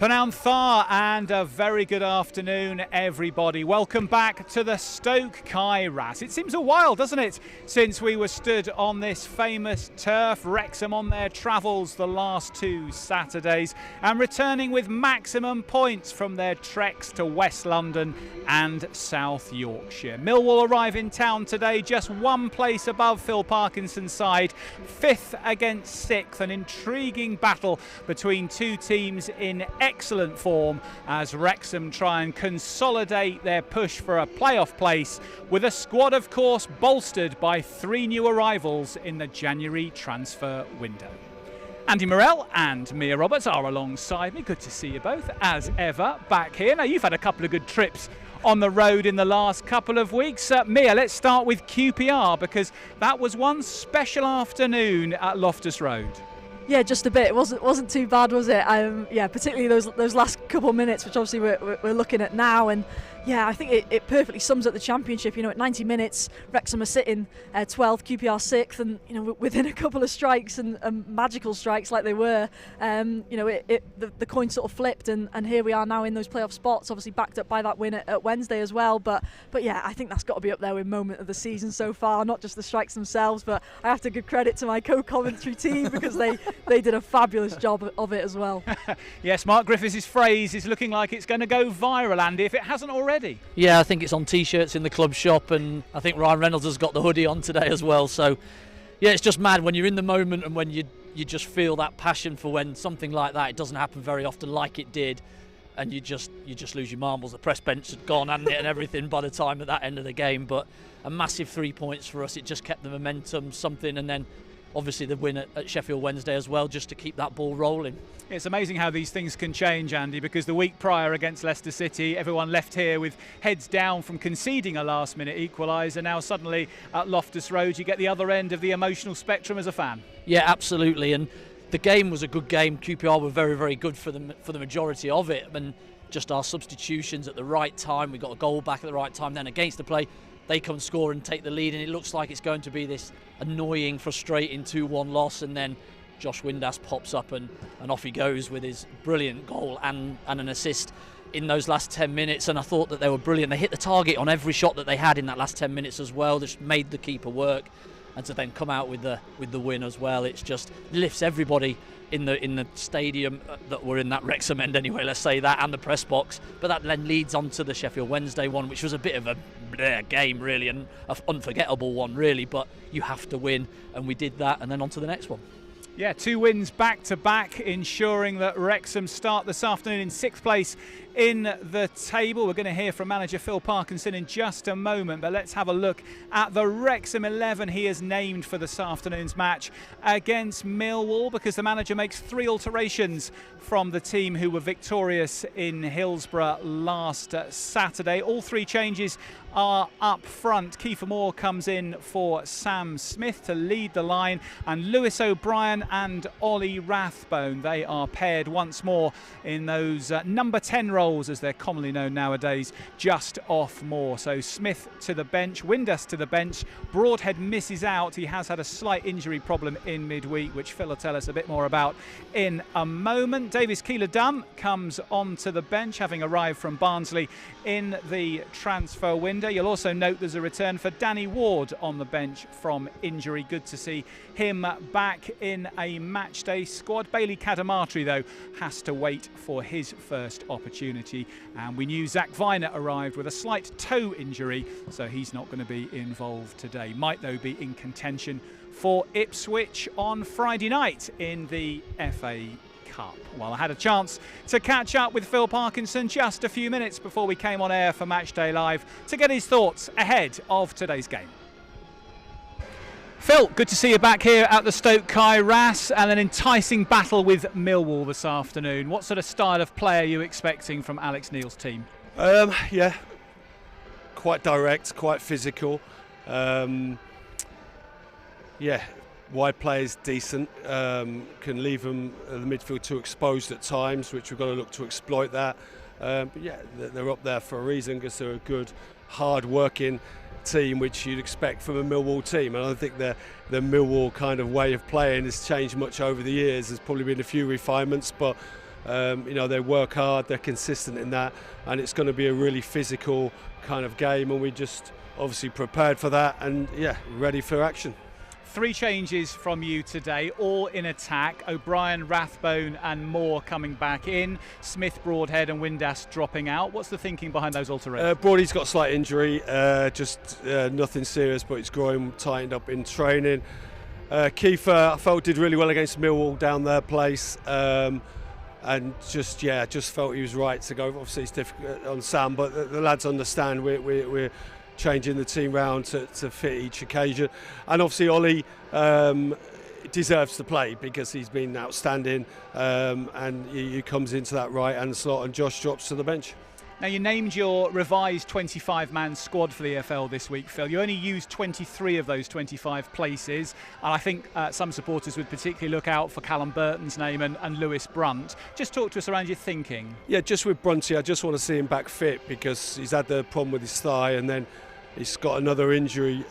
Pnawn Thar and a very good afternoon, everybody. Welcome back to the Stoke Kairas. It seems a while, doesn't it, since we were stood on this famous turf. Wrexham on their travels the last 2 Saturdays and returning with maximum points from their treks to West London and South Yorkshire. Millwall arrive in town today, just 1 place above Phil Parkinson's side, 5th against 6th. An intriguing battle between 2 teams in excellent form as Wrexham try and consolidate their push for a playoff place, with a squad of course bolstered by 3 new arrivals in the January transfer window. Andy Morell and Mia Roberts are alongside me. Good to see you both as ever back here. Now, you've had a couple of good trips on the road in the last couple of weeks. Mia, let's start with QPR, because that was one special afternoon at Loftus Road. Yeah, just a bit. It wasn't too bad, was it? Yeah, particularly those last couple of minutes, which obviously we're looking at now. And yeah, I think it perfectly sums up the championship. You know, at 90 minutes, Wrexham are sitting 12th, QPR 6th, and you know, within a couple of strikes and magical strikes like they were, you know, the coin sort of flipped, and here we are now in those playoff spots. Obviously backed up by that win at Wednesday as well. But yeah, I think that's got to be up there with moment of the season so far. Not just the strikes themselves, but I have to give credit to my co-commentary team because they did a fabulous job of it as well. Yes, Mark Griffiths' phrase is looking like it's going to go viral, Andy, if it hasn't already. Yeah, I think it's on t-shirts in the club shop, and I think Ryan Reynolds has got the hoodie on today as well. So yeah, it's just mad when you're in the moment and when you just feel that passion for when something like that, it doesn't happen very often like it did, and you just lose your marbles. The press bench had gone, hadn't it, and everything by the time at that end of the game. But a massive 3 points for us. It just kept the momentum, something, and then obviously the win at Sheffield Wednesday as well, just to keep that ball rolling. It's amazing how these things can change, Andy, because the week prior against Leicester City, everyone left here with heads down from conceding a last-minute equaliser. Now suddenly at Loftus Road, you get the other end of the emotional spectrum as a fan. Yeah, absolutely. And the game was a good game. QPR were very, very good for the majority of it, and just our substitutions at the right time. We got a goal back at the right time. Then against the play, they come score and take the lead, and it looks like it's going to be this annoying, frustrating 2-1 loss, and then Josh Windass pops up and off he goes with his brilliant goal and an assist in those last 10 minutes. And I thought that they were brilliant. They hit the target on every shot that they had in that last 10 minutes as well. Just made the keeper work, and to then come out with the win as well, it's just lifts everybody in the stadium that were in that Wrexham end anyway, let's say that, and the press box. But that then leads on to the Sheffield Wednesday one, which was a bit of a game really, and an unforgettable one really, but you have to win, and we did that, and then on to the next one. Yeah, 2 wins back to back, ensuring that Wrexham start this afternoon in 6th place in the table. We're going to hear from manager Phil Parkinson in just a moment, but let's have a look at the Wrexham 11 he has named for this afternoon's match against Millwall, because the manager makes 3 alterations from the team who were victorious in Hillsborough last Saturday. All 3 changes are up front. Kiefer Moore comes in for Sam Smith to lead the line, and Lewis O'Brien and Ollie Rathbone, they are paired once more in those number 10 roles, as they're commonly known nowadays, just off Moore. So Smith to the bench, Windass to the bench. Broadhead misses out. He has had a slight injury problem in midweek, which Phil will tell us a bit more about in a moment. Davis Keeler-Dunn comes onto the bench, having arrived from Barnsley in the transfer window. You'll also note there's a return for Danny Ward on the bench from injury. Good to see him back in a matchday squad. Bailey Cadamarteri, though, has to wait for his first opportunity. And we knew Zach Viner arrived with a slight toe injury, so he's not going to be involved today. Might, though, be in contention for Ipswich on Friday night in the FA Cup. Well, I had a chance to catch up with Phil Parkinson just a few minutes before we came on air for Matchday Live to get his thoughts ahead of today's game. Phil, good to see you back here at the Stoke Kairas, and an enticing battle with Millwall this afternoon. What sort of style of play are you expecting from Alex Neil's team? Yeah, quite direct, quite physical. Yeah, wide players decent, can leave them the midfield too exposed at times, which we've got to look to exploit that. But yeah, they're up there for a reason, because they're a good, hard-working team, which you'd expect from a Millwall team. And I don't think the Millwall kind of way of playing has changed much over the years. There's probably been a few refinements, but They work hard, they're consistent in that, and it's going to be a really physical kind of game, and we just obviously prepared for that, and ready for action. 3 changes from you today, all in attack. O'Brien, Rathbone and Moore coming back in. Smith, Broadhead and Windass dropping out. What's the thinking behind those alterations? Broadie's got a slight injury, just nothing serious, but his groin tightened up in training. Kiefer, I felt, did really well against Millwall down their place. And just felt he was right to go. Obviously it's difficult on Sam, but the lads understand we're changing the team round to fit each occasion, and obviously Ollie deserves to play because he's been outstanding, and he comes into that right hand slot, and Josh drops to the bench. Now, you named your revised 25-man squad for the EFL this week, Phil. You only used 23 of those 25 places, and I think some supporters would particularly look out for Callum Burton's name and Lewis Brunt. Just talk to us around your thinking. Yeah, just with Brunty, I just want to see him back fit because he's had the problem with his thigh, and then he's got another injury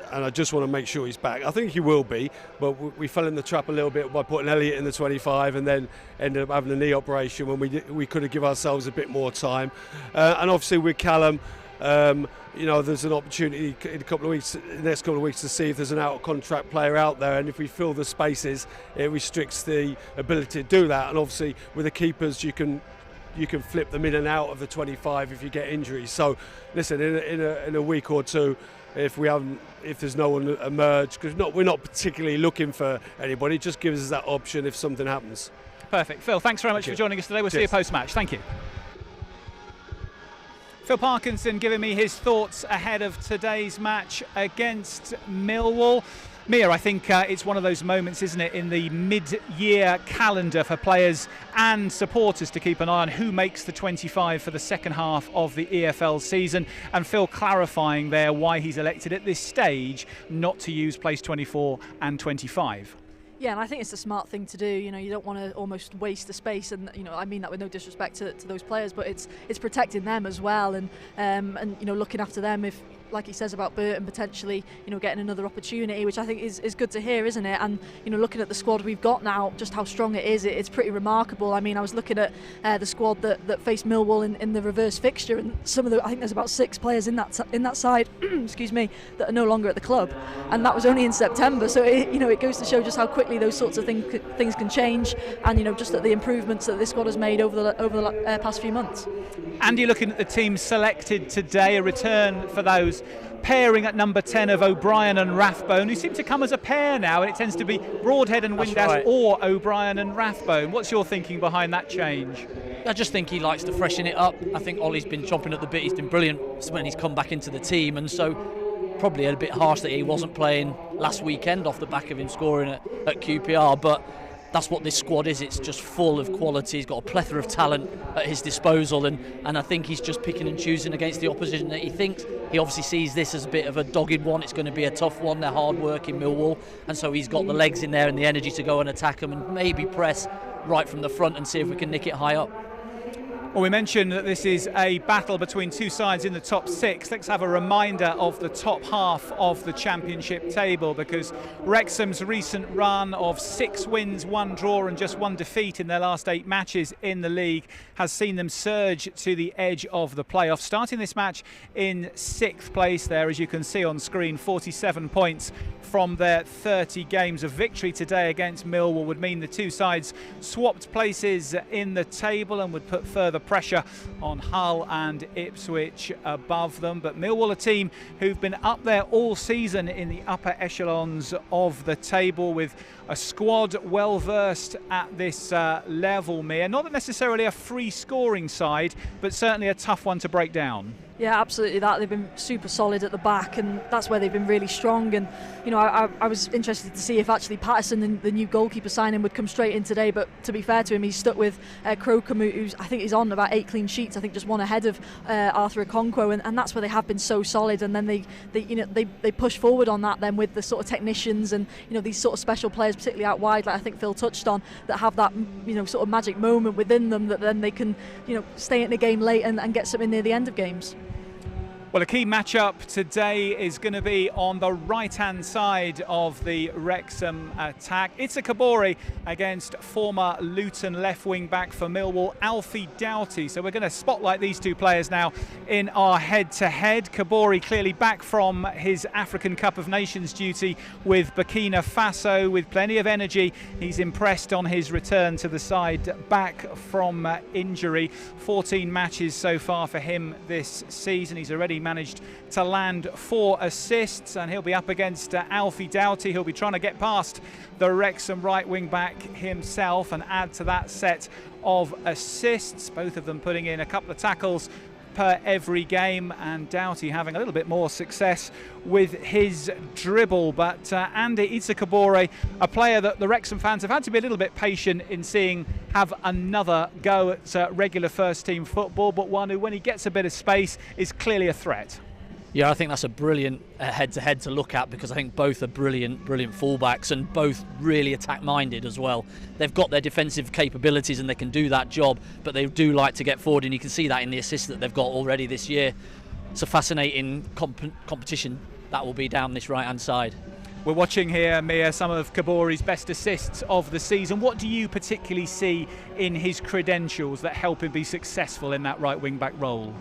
and I just want to make sure he's back. I think he will be, but we fell in the trap a little bit by putting Elliott in the 25 and then ended up having a knee operation when we could have given ourselves a bit more time. And obviously with Callum, there's an opportunity in the next couple of weeks to see if there's an out-of-contract player out there, and if we fill the spaces, it restricts the ability to do that. And obviously with the keepers, you can flip them in and out of the 25 if you get injuries. So listen, in a week or two, if there's no one emerged, because we're not particularly looking for anybody, it just gives us that option if something happens. Perfect. Phil, thanks very much for joining us today. We'll see you post-match. Thank you. Phil Parkinson giving me his thoughts ahead of today's match against Millwall. Mia, I think it's one of those moments, isn't it, in the mid-year calendar for players and supporters to keep an eye on who makes the 25 for the second half of the EFL season. And Phil clarifying there why he's elected at this stage not to use place 24 and 25. Yeah, and I think it's the smart thing to do. You don't want to almost waste the space, and I mean that with no disrespect to those players, but it's protecting them as well, and looking after them if, like he says about Burton potentially, getting another opportunity, which I think is good to hear, isn't it? And looking at the squad we've got now, just how strong it is, it's pretty remarkable. I mean, I was looking at the squad that faced Millwall in the reverse fixture, and I think there's about 6 players in that side, excuse me, that are no longer at the club, and that was only in September. So it goes to show just how quickly those sorts of things can change, and just at the improvements that this squad has made over the past few months. Andy, looking at the team selected today, a return for those pairing at number 10 of O'Brien and Rathbone, who seem to come as a pair now, and it tends to be Broadhead and Windass or O'Brien and Rathbone. What's your thinking behind that change? I just think he likes to freshen it up. I think Ollie's been chomping at the bit. He's been brilliant when he's come back into the team, and so probably a bit harsh that he wasn't playing last weekend off the back of him scoring at QPR, but that's what this squad is. It's just full of quality. He's got a plethora of talent at his disposal, and I think he's just picking and choosing against the opposition that he thinks. He obviously sees this as a bit of a dogged one. It's going to be a tough one. They're hard working, Millwall, and so he's got the legs in there and the energy to go and attack them and maybe press right from the front and see if we can nick it high up. Well, we mentioned that this is a battle between two sides in the top 6. Let's have a reminder of the top half of the championship table, because Wrexham's recent run of 6 wins, 1 draw and just 1 defeat in their last 8 matches in the league has seen them surge to the edge of the playoffs. Starting this match in 6th place there, as you can see on screen, 47 points from their 30 games. A victory today against Millwall would mean the two sides swapped places in the table and would put further pressure on Hull and Ipswich above them. But Millwall, a team who've been up there all season in the upper echelons of the table, with a squad well versed at this level, Mia. Not necessarily a free scoring side, but certainly a tough one to break down. Yeah, absolutely that. They've been super solid at the back, and that's where they've been really strong. And I was interested to see if actually Patterson, the new goalkeeper signing, would come straight in today. But to be fair to him, he's stuck with Crocombe, who's, I think he's on about 8 clean sheets. I think just 1 ahead of Arthur Okonkwo, and that's where they have been so solid. And then they push forward on that then with the sort of technicians and these sort of special players, particularly out wide, like I think Phil touched on, that have that sort of magic moment within them that then they can stay in the game late and get something near the end of games. Well, a key matchup today is going to be on the right-hand side of the Wrexham attack. It's a Kabori against former Luton left wing back for Millwall, Alfie Doughty. So we're going to spotlight these two players now in our head-to-head. Kabori clearly back from his African Cup of Nations duty with Burkina Faso with plenty of energy. He's impressed on his return to the side back from injury. 14 matches so far for him this season. He's already managed to land 4 assists, and he'll be up against Alfie Doughty. He'll be trying to get past the Wrexham right wing back himself and add to that set of assists, both of them putting in a couple of tackles per every game, and Doughty having a little bit more success with his dribble. But Andy, Issa Kabore, a player that the Wrexham fans have had to be a little bit patient in seeing have another go at regular first team football, but one who, when he gets a bit of space, is clearly a threat. Yeah, I think that's a brilliant head-to-head to look at, because I think both are brilliant fullbacks and both really attack-minded as well. They've got their defensive capabilities and they can do that job, but they do like to get forward, and you can see that in the assists that they've got already this year. It's a fascinating competition that will be down this right-hand side. We're watching here, Mia, some of Kabore's best assists of the season. What do you particularly see in his credentials that help him be successful in that right wing-back role?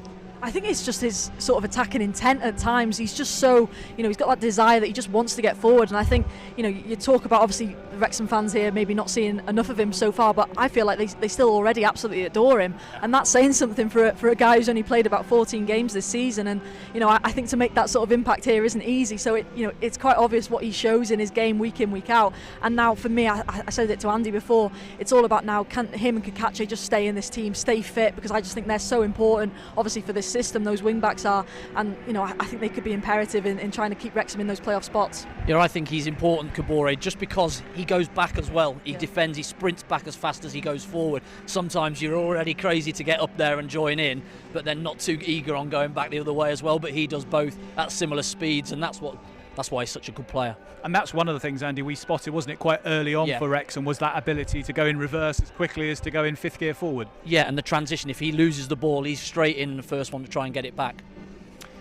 I think it's just his sort of attacking intent at times. He's just so, he's got that desire that he just wants to get forward. And I think, you talk about obviously the Wrexham fans here maybe not seeing enough of him so far, but I feel like they still already absolutely adore him. And that's saying something for a guy who's only played about 14 games this season. And, I think to make that sort of impact here isn't easy. So, it's quite obvious what he shows in his game week in, week out. And now for me, I said it to Andy before, it's all about now, can him and Kakache just stay in this team, stay fit, because I just think they're so important, obviously, for this system, those wing backs are, and I think they could be imperative in trying to keep Wrexham in those playoff spots. Yeah, I think he's important, Kabore, just because he goes back as well. He defends, he sprints back as fast as he goes forward. Sometimes you're already crazy to get up there and join in, but then not too eager on going back the other way as well. But he does both at similar speeds, and that's why he's such a good player. And that's one of the things, Andy, we spotted, wasn't it, quite early on for Wrexham, was that ability to go in reverse as quickly as to go in fifth gear forward. Yeah, and the transition, if he loses the ball, he's straight in the first one to try and get it back.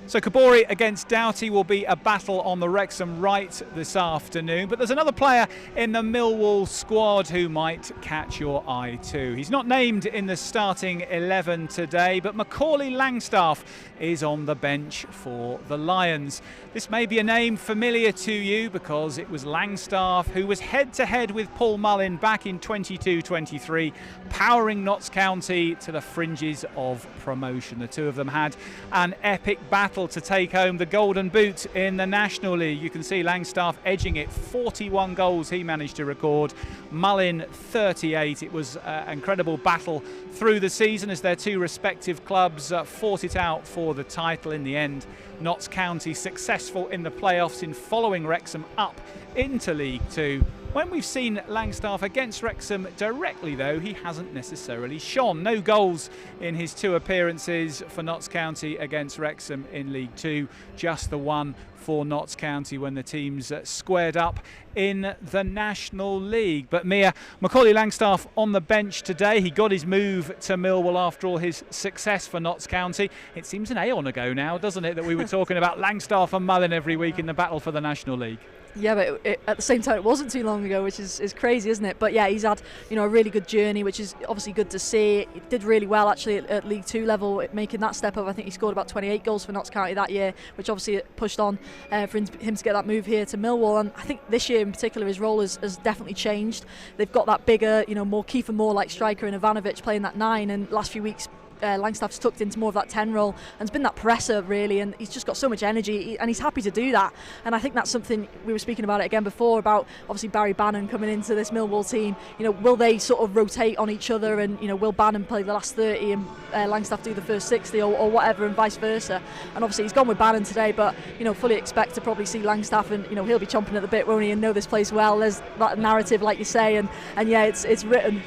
So Kabore against Doughty will be a battle on the Wrexham right this afternoon. But there's another player in the Millwall squad who might catch your eye too. He's not named in the starting 11 today, but Macaulay Langstaff is on the bench for the Lions. This may be a name familiar to you because it was Langstaff who was head-to-head with Paul Mullin back in 22-23, powering Notts County to the fringes of promotion. The two of them had an epic battle to take home the Golden Boot in the National League. You can see Langstaff edging it, 41 goals he managed to record, Mullin 38. It was an incredible battle through the season as their two respective clubs fought it out for the title. In the end, Notts County successful in the playoffs in following Wrexham up into League Two. When we've seen Langstaff against Wrexham directly, though, he hasn't necessarily shone. No goals in his 2 appearances for Notts County against Wrexham in League Two, just the one for Notts County when the teams squared up in the National League. But Mia, Macaulay Langstaff on the bench today. He got his move to Millwall after all his success for Notts County. It seems an aeon ago now, doesn't it, that we were talking about Langstaff and Mullin every week in the battle for the National League. Yeah, but at the same time, it wasn't too long ago, which is crazy, isn't it? But yeah, he's had a really good journey, which is obviously good to see. He did really well actually at League Two level, making that step up. I think he scored about 28 goals for Notts County that year, which obviously pushed on for him to get that move here to Millwall. And I think this year in particular, his role has definitely changed. They've got that bigger, more Kiefer Moore-like striker in Ivanovic playing that 9, and last few weeks Langstaff's tucked into more of that 10 role and has been that presser really, and he's just got so much energy and he's happy to do that. And I think that's something, we were speaking about it again before, about obviously Barry Bannon coming into this Millwall team. Will they sort of rotate on each other, and will Bannon play the last 30 and Langstaff do the first 60 or whatever, and vice versa? And obviously he's gone with Bannon today, but fully expect to probably see Langstaff, and he'll be chomping at the bit, won't he, and know this place well. There's that narrative, like you say, and yeah, it's written.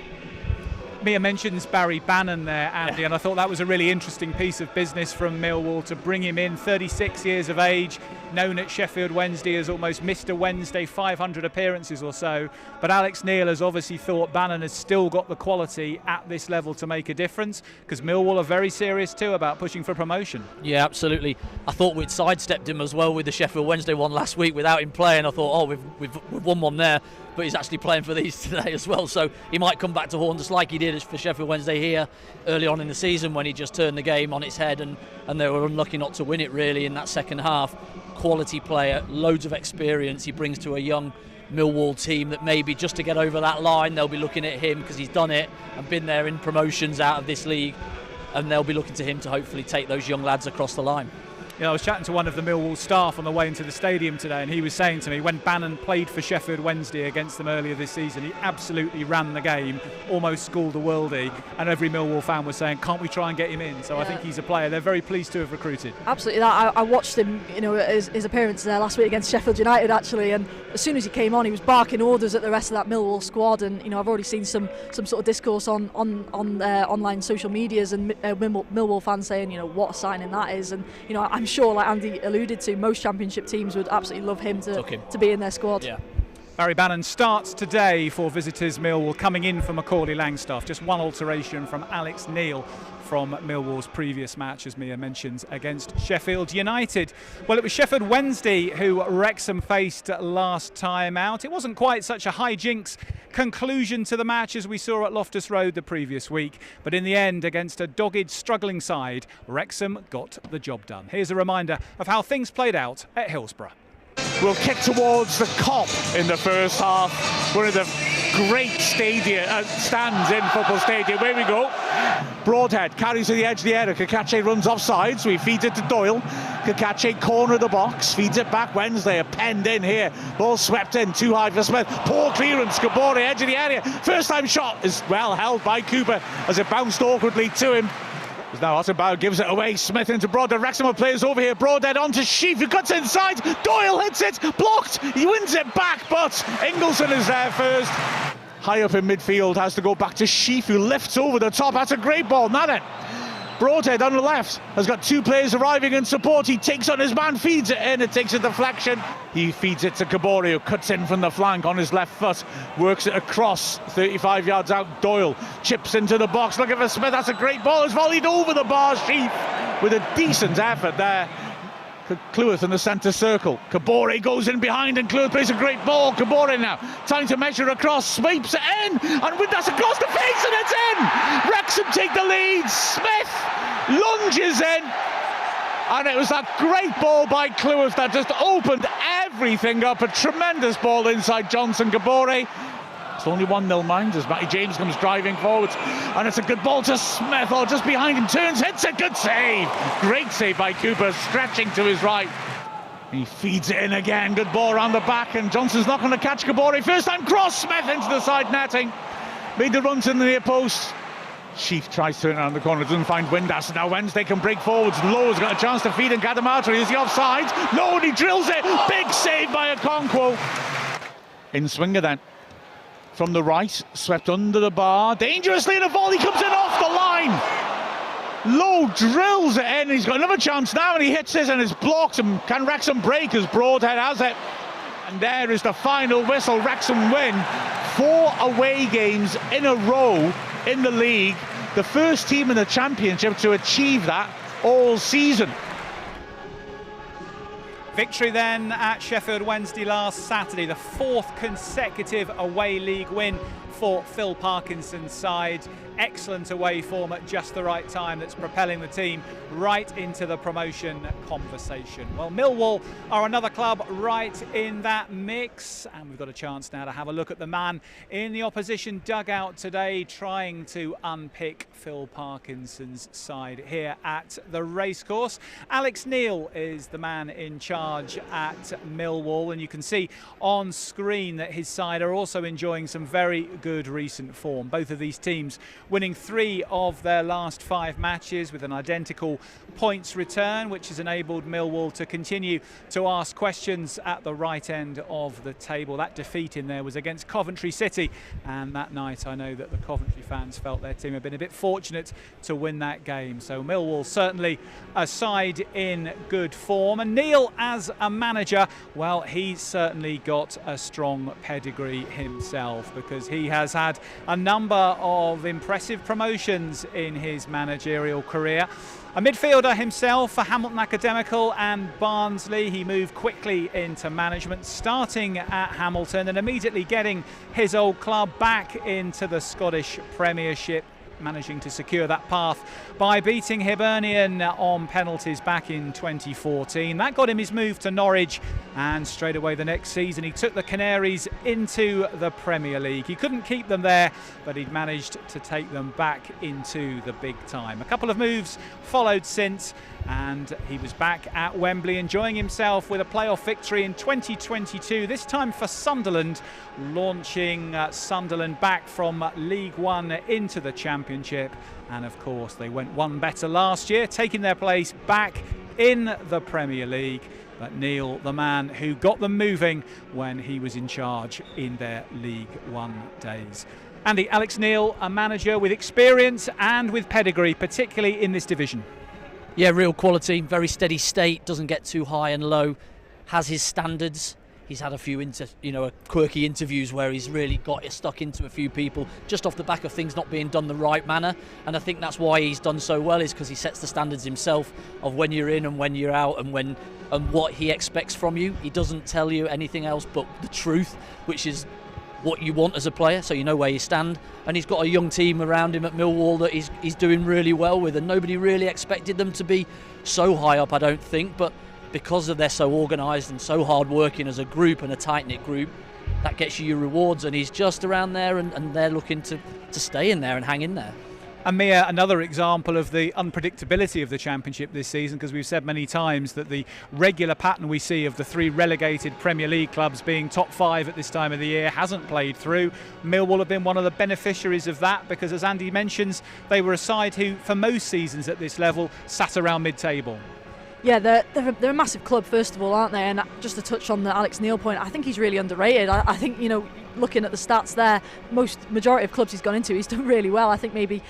Mia mentions Barry Bannon there, Andy, and I thought that was a really interesting piece of business from Millwall to bring him in, 36 years of age. known at Sheffield Wednesday as almost Mr. Wednesday, 500 appearances or so. But Alex Neil has obviously thought Bannon has still got the quality at this level to make a difference, because Millwall are very serious too about pushing for promotion. Yeah, absolutely. I thought we'd sidestepped him as well with the Sheffield Wednesday one last week without him playing. I thought, oh, we've won one there, but he's actually playing for these today as well. So he might come back to haunt us like he did for Sheffield Wednesday here early on in the season, when he just turned the game on its head and they were unlucky not to win it really in that second half. Quality player, loads of experience he brings to a young Millwall team that maybe just to get over that line they'll be looking at him, because he's done it and been there in promotions out of this league, and they'll be looking to him to hopefully take those young lads across the line. Yeah, I was chatting to one of the Millwall staff on the way into the stadium today, and he was saying to me when Bannon played for Sheffield Wednesday against them earlier this season, he absolutely ran the game, almost schooled a worldie, and every Millwall fan was saying, can't we try and get him in? So yeah. I think he's a player they're very pleased to have recruited. Absolutely. I watched him, his appearance there last week against Sheffield United actually, and as soon as he came on, he was barking orders at the rest of that Millwall squad. And I've already seen some sort of discourse on online social medias and Millwall fans saying, what a signing that is. And I'm sure, like Andy alluded to, most Championship teams would absolutely love him to be in their squad. Yeah. Barry Bannon starts today for visitors Millwall, coming in for Macaulay Langstaff. Just one alteration from Alex Neil from Millwall's previous match, as Mia mentions, against Sheffield United. Well, it was Sheffield Wednesday who Wrexham faced last time out. It wasn't quite such a hijinks conclusion to the match as we saw at Loftus Road the previous week, but in the end, against a dogged, struggling side, Wrexham got the job done. Here's a reminder of how things played out at Hillsborough. We'll kick towards the Kop in the first half. One of the great stands in Football Stadium. Here we go. Broadhead carries to the edge of the area. Kakache runs offside, so he feeds it to Doyle. Kakache corner of the box, feeds it back. Wednesday are penned in here. Ball swept in, too high for Smith. Poor clearance, Kabore, edge of the area. First time shot is well held by Cooper as it bounced awkwardly to him. Now Ottenbauer gives it away. Smith into Broadhead. Wrexham players over here. Broadhead onto Sheaf, who cuts inside. Doyle hits it, blocked. He wins it back, but Ingleson is there first. High up in midfield, has to go back to Sheaf, who lifts over the top. That's a great ball, not it? Broadhead on the left has got two players arriving in support. He takes on his man, feeds it in. It takes a deflection. He feeds it to Kabore, who cuts in from the flank on his left foot, works it across 35 yards out. Doyle chips into the box, looking for Smith. That's a great ball. It's volleyed over the bar. Sheaf with a decent effort there. Cleworth in the centre circle. Kabore goes in behind and Cleworth plays a great ball. Kabore now, time to measure across, sweeps it in, and with that's across the face, and it's in! Wrexham take the lead. Smith lunges in, and it was that great ball by Cleworth that just opened everything up. A tremendous ball inside Johnson. Kabore. It's only 1-0 mind as Matty James comes driving forwards, and it's a good ball to Smith, just behind him, turns, hits it, good save. Great save by Cooper, stretching to his right. He feeds it in again, good ball around the back, and Johnson's not going to catch Kabore. First time cross, Smith into the side netting. Made the run to the near post. Sheaf tries to turn around the corner, doesn't find Windass. Now Wednesday can break forwards. Lowe's got a chance to feed in Cadamarteri. Is he offside? No, and he drills it. Big save by Okonkwo. In swinger then. From the right, swept under the bar, dangerously, and a volley comes in off the line. Lowe drills it in, he's got another chance now, and he hits it, and it's blocked. And can Wrexham break as Broadhead has it? And there is the final whistle. Wrexham win 4 away games in a row in the league. The first team in the Championship to achieve that all season. Victory then at Sheffield Wednesday last Saturday, the 4th consecutive away league win for Phil Parkinson's side. Excellent away form at just the right time that's propelling the team right into the promotion conversation. Well, Millwall are another club right in that mix, and we've got a chance now to have a look at the man in the opposition dugout today trying to unpick Phil Parkinson's side here at the racecourse. Alex Neil is the man in charge at Millwall, and you can see on screen that his side are also enjoying some very good good recent form. Both of these teams winning 3 of their last 5 matches with an identical points return, which has enabled Millwall to continue to ask questions at the right end of the table. That defeat in there was against Coventry City, and that night I know that the Coventry fans felt their team had been a bit fortunate to win that game. So Millwall certainly a side in good form, and Neil as a manager, well, he's certainly got a strong pedigree himself, because he has had a number of impressive promotions in his managerial career. A midfielder himself for Hamilton Academical and Barnsley, he moved quickly into management, starting at Hamilton and immediately getting his old club back into the Scottish Premiership, managing to secure that path by beating Hibernian on penalties back in 2014. That got him his move to Norwich, and straight away the next season he took the Canaries into the Premier League. He couldn't keep them there, but he'd managed to take them back into the big time. A couple of moves followed since, and he was back at Wembley enjoying himself with a playoff victory in 2022, this time for Sunderland, launching Sunderland back from League One into the Championship. And of course they went one better last year, taking their place back in the Premier League. But Neil, the man who got them moving when he was in charge in their League One days. Andy, Alex Neil, a manager with experience and with pedigree, particularly in this division. Yeah, real quality, very steady state, doesn't get too high and low, has his standards. He's had a few quirky interviews where he's really got stuck into a few people just off the back of things not being done the right manner, and I think that's why he's done so well, is because he sets the standards himself of when you're in and when you're out and what he expects from you. He doesn't tell you anything else but the truth, which is what you want as a player, so you know where you stand. And he's got a young team around him at Millwall that he's doing really well with, and nobody really expected them to be so high up, I don't think, but because they're so organised and so hard working as a group and a tight-knit group, that gets you your rewards, and he's just around there, and they're looking to stay in there and hang in there. And Mia, another example of the unpredictability of the Championship this season, because we've said many times that the regular pattern we see of the 3 relegated Premier League clubs being top 5 at this time of the year hasn't played through. Millwall have been one of the beneficiaries of that, because as Andy mentions, they were a side who for most seasons at this level sat around mid-table. Yeah, they're a massive club, first of all, aren't they? And just to touch on the Alex Neil point, I think he's really underrated. I think, looking at the stats there, majority of clubs he's gone into, he's done really well. I think maybe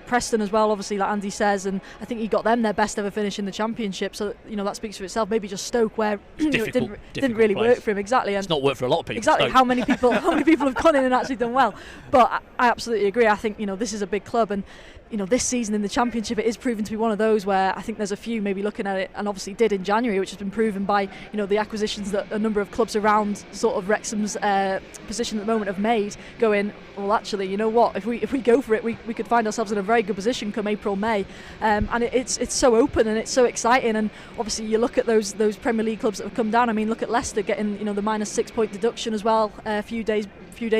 Preston as well, obviously, like Andy says, and I think he got them their best ever finish in the Championship. So that speaks for itself. Maybe just Stoke, where it didn't really work for him. Exactly, and it's not worked for a lot of people. Exactly, Stoke. how many people have gone in and actually done well? But I absolutely agree. I think this is a big club, and this season in the Championship, it is proven to be one of those where I think there's a few maybe looking at it, and obviously did in January, which has been proven by the acquisitions that a number of clubs around sort of Wrexham's position at the moment have made, going, well, actually, you know what, if we go for it, we could find ourselves in a very good position come April, May, and it's so open and it's so exciting. And obviously you look at those Premier League clubs that have come down. I mean, look at Leicester getting the -6 point deduction as well a few days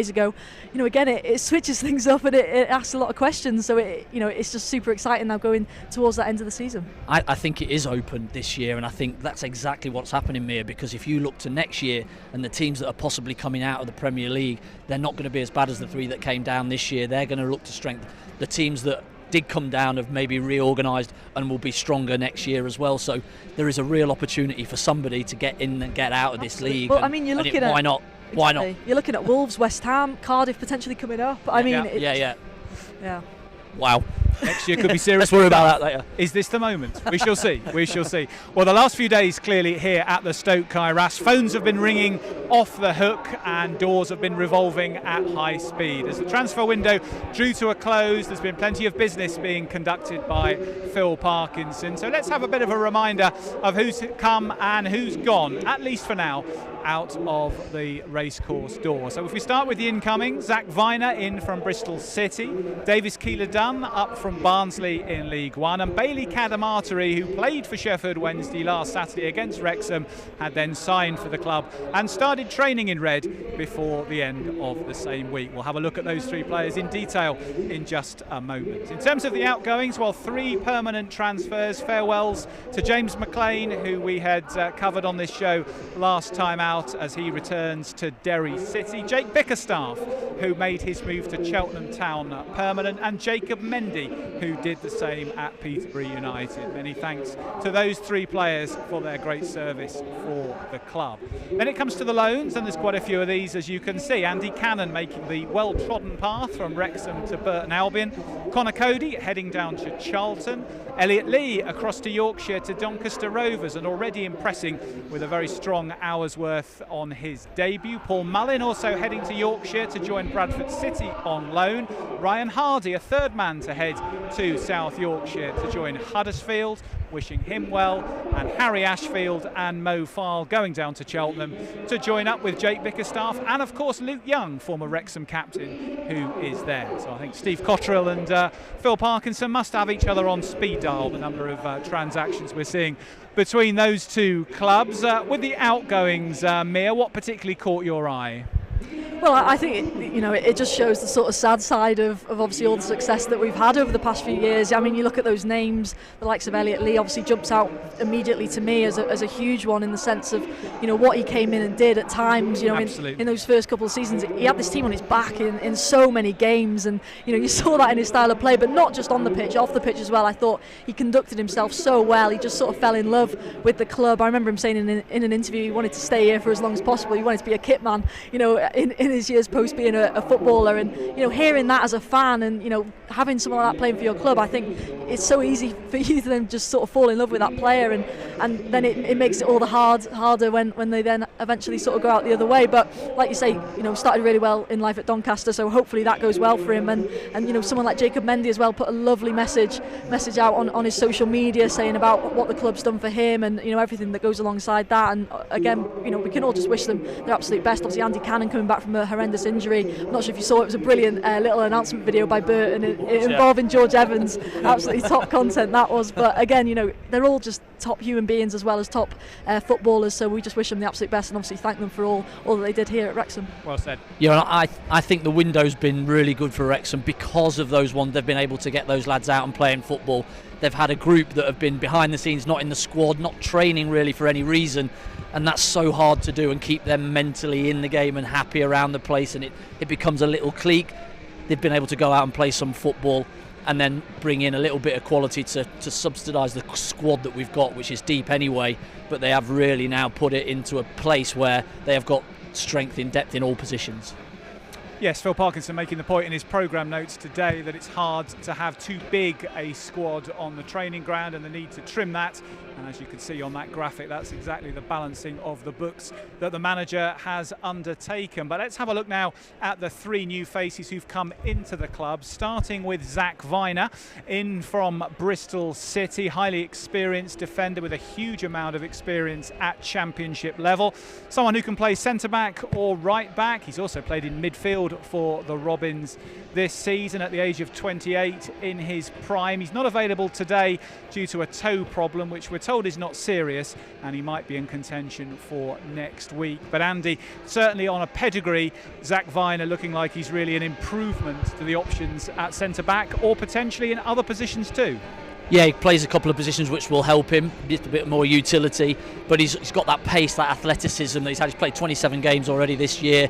ago. Again, it switches things up, and it asks a lot of questions, so it's just super exciting now going towards that end of the season. I think it is open this year, and I think that's exactly what's happening, Mia, because if you look to next year and the teams that are possibly coming out of the Premier League, they're not going to be as bad as the 3 that came down this year. They're going to look to strengthen. The teams that did come down have maybe reorganised and will be stronger next year as well, so there is a real opportunity for somebody to get in and get out of this league. Well, I mean, you're looking at... Why not? Exactly. Why not? You're looking at Wolves, West Ham, Cardiff potentially coming up. I mean, Yeah. Wow. Next year could be serious. Let's worry about that later. Is this the moment? We shall see. We shall see. Well, the last few days clearly here at the Stoke Kairas, phones have been ringing off the hook and doors have been revolving at high speed. As the transfer window drew to a close, there's been plenty of business being conducted by Phil Parkinson. So let's have a bit of a reminder of who's come and who's gone, at least for now, out of the racecourse door. So if we start with the incoming, Zach Viner in from Bristol City, Davis Keeler-Dunn up from Barnsley in League One, and Bailey Cadamarteri, who played for Sheffield Wednesday last Saturday against Wrexham, had then signed for the club and started training in red before the end of the same week. We'll have a look at those 3 players in detail in just a moment. In terms of the outgoings, well, 3 permanent transfers. Farewells to James McLean, who we had covered on this show last time out. out as he returns to Derry City. Jake Bickerstaff, who made his move to Cheltenham Town permanent, and Jacob Mendy, who did the same at Peterborough United. Many thanks to those three players for their great service for the club. Then it comes to the loans, and there's quite a few of these, as you can see. Andy Cannon making the well-trodden path from Wrexham to Burton Albion. Connor Cody heading down to Charlton. Elliot Lee across to Yorkshire to Doncaster Rovers, and already impressing with a very strong hour's worth on his debut. Paul Mullin also heading to Yorkshire to join Bradford City on loan. Ryan Hardy, a third man to head to South Yorkshire to join Huddersfield, wishing him well. And Harry Ashfield and Mo File going down to Cheltenham to join up with Jake Bickerstaff, and of course Luke Young, former Wrexham captain, who is there. So I think Steve Cotterill and Phil Parkinson must have each other on speed dial, the number of transactions we're seeing between those two clubs. With the outgoings, Mia, what particularly caught your eye? Well, I think it just shows the sort of sad side of obviously all the success that we've had over the past few years. I mean, you look at those names, the likes of Elliot Lee obviously jumps out immediately to me as a huge one, in the sense of what he came in and did at times. In those first couple of seasons, he had this team on his back in so many games, and you saw that in his style of play, but not just on the pitch, off the pitch as well. I thought he conducted himself so well. He just sort of fell in love with the club. I remember him saying in an interview he wanted to stay here for as long as possible. He wanted to be a kit man, in his years post being a footballer, and hearing that as a fan, and having someone like that playing for your club, I think it's so easy for you to then just sort of fall in love with that player, and then it makes it all the harder when they then eventually sort of go out the other way. But like you say, started really well in life at Doncaster, so hopefully that goes well for him, and someone like Jacob Mendy as well put a lovely message out on his social media, saying about what the club's done for him, and everything that goes alongside that. And again, we can all just wish them their absolute best. Obviously Andy Cannon coming back from a horrendous injury. I'm not sure if you saw it, was a brilliant little announcement video by Burton involving George Evans. Absolutely top content that was. But again, they're all just top human beings as well as top footballers, so we just wish them the absolute best, and obviously thank them for all that they did here at Wrexham. Well said. I think the window's been really good for Wrexham because of those ones. They've been able to get those lads out and playing football. They've had a group that have been behind the scenes, not in the squad, not training really for any reason, and that's so hard to do and keep them mentally in the game and happy around the place, and it becomes a little clique. They've been able to go out and play some football and then bring in a little bit of quality to subsidise the squad that we've got, which is deep anyway, but they have really now put it into a place where they have got strength in depth in all positions. Yes, Phil Parkinson making the point in his programme notes today that it's hard to have too big a squad on the training ground, and the need to trim that. And as you can see on that graphic, that's exactly the balancing of the books that the manager has undertaken. But let's have a look now at the three new faces who've come into the club, starting with Zach Viner, in from Bristol City, highly experienced defender with a huge amount of experience at championship level. Someone who can play centre-back or right-back. He's also played in midfield for the Robins this season at the age of 28 in his prime. He's not available today due to a toe problem, which we're told is not serious, and he might be in contention for next week. But Andy, certainly on a pedigree, Zach Viner looking like he's really an improvement to the options at centre-back, or potentially in other positions too. Yeah, he plays a couple of positions which will help him, just a bit more utility, but he's got that pace, that athleticism that he's had. He's played 27 games already this year.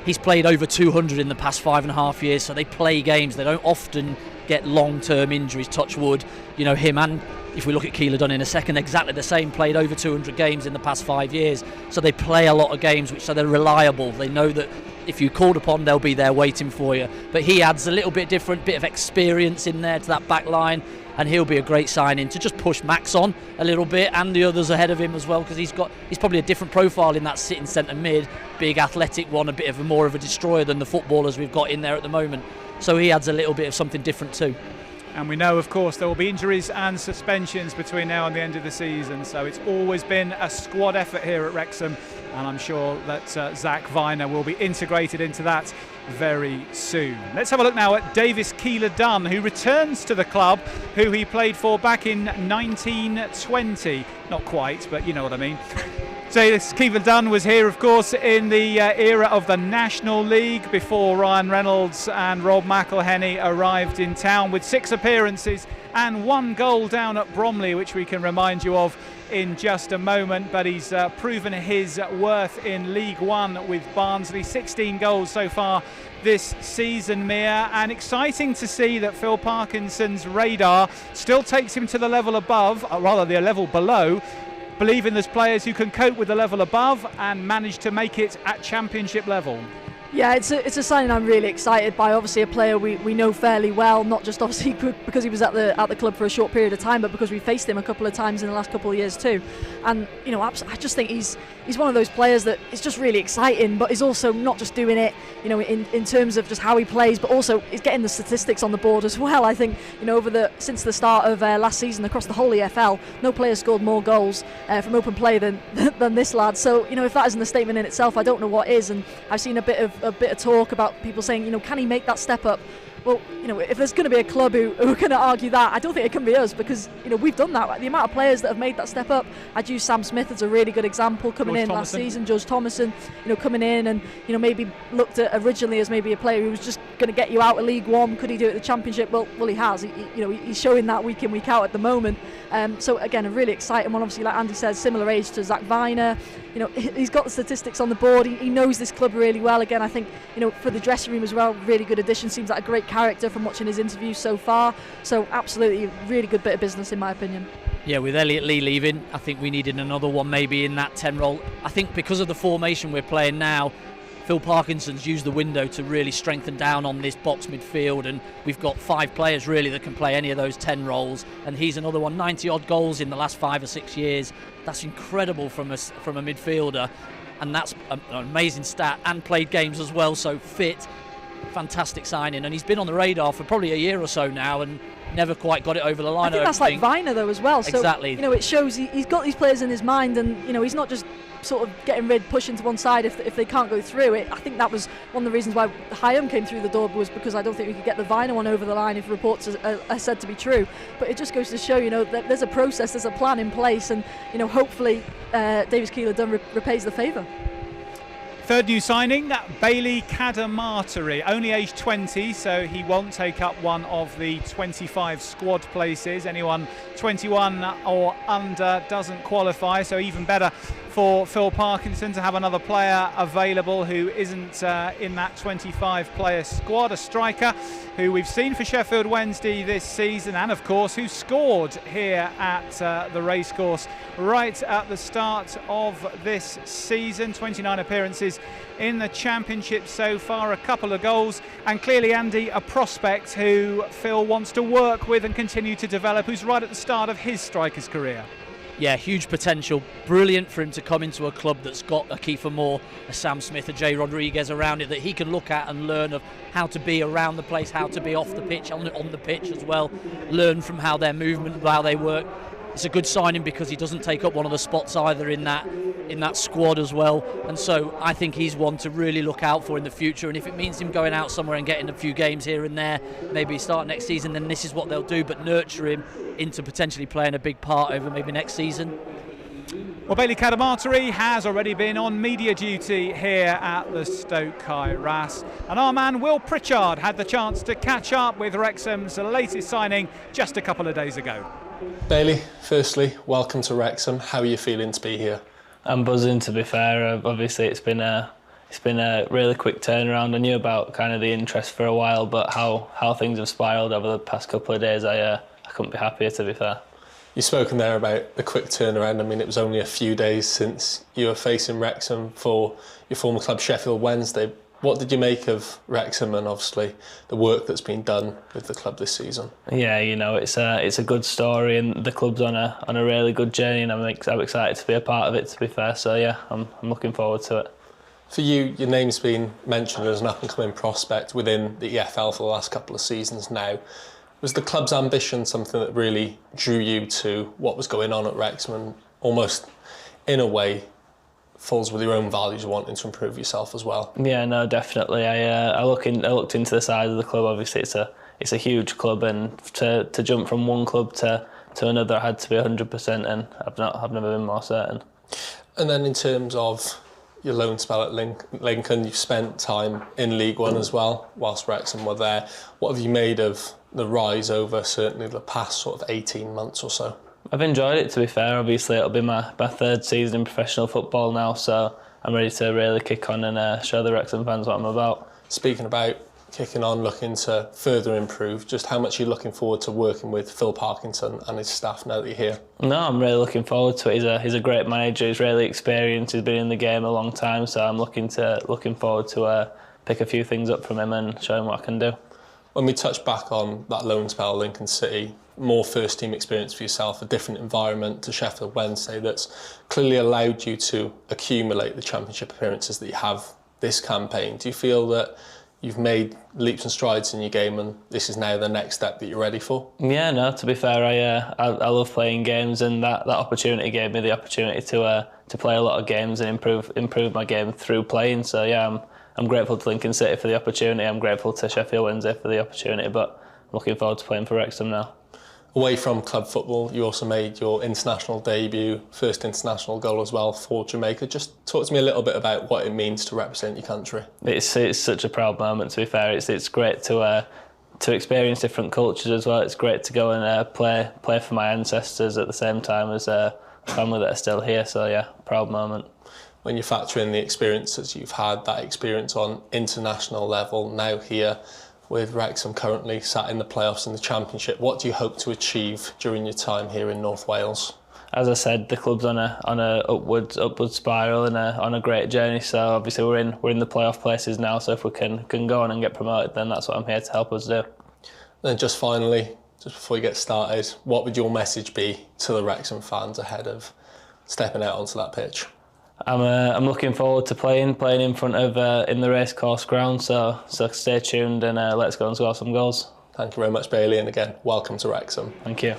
He's played over 200 in the past 5.5 years, so they play games. They don't often get long-term injuries, touch wood. Him, and if we look at Keeler Dunn in a second, exactly the same, played over 200 games in the past 5 years. So they play a lot of games, so they're reliable. They know that if you're called upon, they'll be there waiting for you. But he adds a little bit different, bit of experience in there to that back line, and he'll be a great signing to just push Max on a little bit, and the others ahead of him as well, because he's probably a different profile in that sitting centre mid, big athletic one, a bit of more of a destroyer than the footballers we've got in there at the moment. So he adds a little bit of something different too. And we know, of course, there will be injuries and suspensions between now and the end of the season, so it's always been a squad effort here at Wrexham, and I'm sure that Zach Viner will be integrated into that very soon. Let's have a look now at Davis Keeler-Dunn, who returns to the club, who he played for back in 1920. Not quite, but you know what I mean. Keefer Dunn was here, of course, in the era of the National League before Ryan Reynolds and Rob McElhenney arrived in town, with 6 appearances and 1 goal down at Bromley, which we can remind you of in just a moment. But he's proven his worth in League One with Barnsley. 16 goals so far this season, Mia, and exciting to see that Phil Parkinson's radar still takes him to the level above, or rather the level below, believing there's players who can cope with the level above and manage to make it at championship level. Yeah, it's a signing I'm really excited by. Obviously a player we know fairly well, not just obviously because he was at the club for a short period of time, but because we faced him a couple of times in the last couple of years too. And you know, I just think he's one of those players that is just really exciting, but is also not just doing it, you know, in terms of just how he plays, but also is getting the statistics on the board as well. I think, you know, since the start of last season across the whole EFL, no player scored more goals from open play than this lad. So, you know, if that isn't a statement in itself, I don't know what is. And I've seen a bit of talk about people saying, you know, can he make that step up? Well, you know, if there's going to be a club who are going to argue that, I don't think it can be us, because, you know, we've done that. The amount of players that have made that step up, I'd use Sam Smith as a really good example coming in last season. George Thomason, you know, coming in and, you know, maybe looked at originally as maybe a player who was just going to get you out of League One. Could he do it at the Championship? Well, he has. He's showing that week in, week out at the moment. So again, a really exciting one. Obviously, like Andy says, similar age to Zach Viner. You know, he's got the statistics on the board. He knows this club really well. Again, I think, you know, for the dressing room as well, really good addition. Seems like a great character from watching his interviews so far. So absolutely, really good bit of business in my opinion. Yeah, with Elliot Lee leaving, I think we needed another one maybe in that 10 role. I think because of the formation we're playing now, Phil Parkinson's used the window to really strengthen down on this box midfield, and we've got 5 players really that can play any of those 10 roles, and he's another one. 90 odd goals in the last 5 or 6 years. That's incredible from a midfielder, and that's an amazing stat, and played games as well, so fit. Fantastic signing, and he's been on the radar for probably a year or so now and never quite got it over the line. I think that's like Viner though as well. So, exactly. You know, it shows he's got these players in his mind, and you know, he's not just sort of getting pushing to one side if they can't go through it. I think that was one of the reasons why Hyam came through the door, was because I don't think we could get the Viner one over the line if reports are said to be true. But it just goes to show, you know, that there's a process, there's a plan in place, and you know, hopefully Davis Keeler-Dunn repays the favour. Third new signing, Bailey Cadamarteri, only aged 20, so he won't take up one of the 25 squad places. Anyone 21 or under doesn't qualify, so even better for Phil Parkinson to have another player available who isn't in that 25 player squad. A striker who we've seen for Sheffield Wednesday this season, and of course who scored here at the racecourse right at the start of this season. 29 appearances in the Championship so far, a couple of goals, and clearly, Andy, a prospect who Phil wants to work with and continue to develop, who's right at the start of his striker's career. Yeah, huge potential. Brilliant for him to come into a club that's got a Kiefer Moore, a Sam Smith, a Jay Rodriguez around it, that he can look at and learn of how to be around the place, how to be off the pitch, on the pitch as well. Learn from how their movement, how they work. It's a good signing because he doesn't take up one of the spots either in that squad as well, and so I think he's one to really look out for in the future. And if it means him going out somewhere and getting a few games here and there, maybe start next season, then this is what they'll do, but nurture him into potentially playing a big part over maybe next season. Well, Bailey Cadamarteri has already been on media duty here at the Stoke High RAS, and our man Will Pritchard had the chance to catch up with Wrexham's latest signing just a couple of days ago. Bailey, firstly, welcome to Wrexham. How are you feeling to be here? I'm buzzing, to be fair. Obviously, it's been a really quick turnaround. I knew about kind of the interest for a while, but how things have spiralled over the past couple of days, I couldn't be happier, to be fair. You've spoken there about the quick turnaround. I mean, it was only a few days since you were facing Wrexham for your former club, Sheffield Wednesday. What did you make of Wrexham and obviously the work that's been done with the club this season? Yeah, you know, it's a good story, and the club's on a really good journey, and I'm excited to be a part of it, to be fair. So yeah, I'm looking forward to it. For you, your name's been mentioned as an up-and-coming prospect within the EFL for the last couple of seasons now. Was the club's ambition something that really drew you to what was going on at Wrexham, and almost, in a way, falls with your own values, wanting to improve yourself as well? Yeah, no, definitely. I looked into the size of the club. Obviously, it's a huge club, and to jump from one club to another, I had to be 100%, and I've never been more certain. And then in terms of your loan spell at Lincoln, you've spent time in League One as well, whilst Wrexham were there. What have you made of the rise over certainly the past sort of 18 months or so? I've enjoyed it, to be fair. Obviously, it'll be my third season in professional football now, so I'm ready to really kick on and show the Wrexham fans what I'm about. Speaking about kicking on, looking to further improve, just how much are you looking forward to working with Phil Parkinson and his staff now that you're here? No, I'm really looking forward to it. He's a great manager. He's really experienced. He's been in the game a long time, so I'm looking forward to pick a few things up from him and show him what I can do. When we touch back on that loan spell at Lincoln City, more first team experience for yourself, a different environment to Sheffield Wednesday that's clearly allowed you to accumulate the Championship appearances that you have this campaign. Do you feel that you've made leaps and strides in your game and this is now the next step that you're ready for? Yeah, no, to be fair, I love playing games, and that opportunity gave me the opportunity to play a lot of games and improve my game through playing. So yeah, I'm grateful to Lincoln City for the opportunity. I'm grateful to Sheffield Wednesday for the opportunity, but I'm looking forward to playing for Wrexham now. Away from club football, you also made your international debut, first international goal as well for Jamaica. Just talk to me a little bit about what it means to represent your country. It's such a proud moment, to be fair. It's great to experience different cultures as well. It's great to go and play for my ancestors at the same time as family that are still here. So yeah, proud moment. When you factor in the experiences you've had, that experience on international level, now here with Wrexham currently sat in the playoffs in the Championship, what do you hope to achieve during your time here in North Wales? As I said, the club's on a upward spiral and on a great journey. So obviously we're in the playoff places now. So if we can go on and get promoted, then that's what I'm here to help us do. Then just finally, just before you get started, what would your message be to the Wrexham fans ahead of stepping out onto that pitch? I'm looking forward to playing in front of in the racecourse ground. So stay tuned and let's go and score some goals. Thank you very much, Bailey, and again, welcome to Wrexham. Thank you.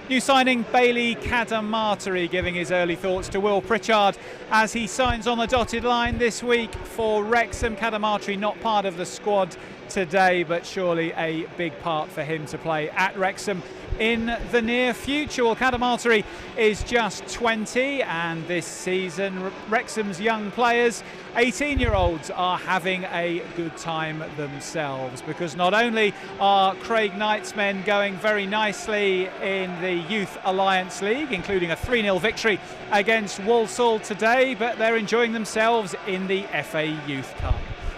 New signing Bailey Cadamarteri giving his early thoughts to Will Pritchard as he signs on the dotted line this week for Wrexham. Cadamarteri not part of the squad today, but surely a big part for him to play at Wrexham in the near future. Well, Cadamarteri is just 20, and this season Wrexham's young players, 18-year-olds, are having a good time themselves, because not only are Craig Knight's men going very nicely in the Youth Alliance League, including a 3-0 victory against Walsall today, but they're enjoying themselves in the FA Youth Cup.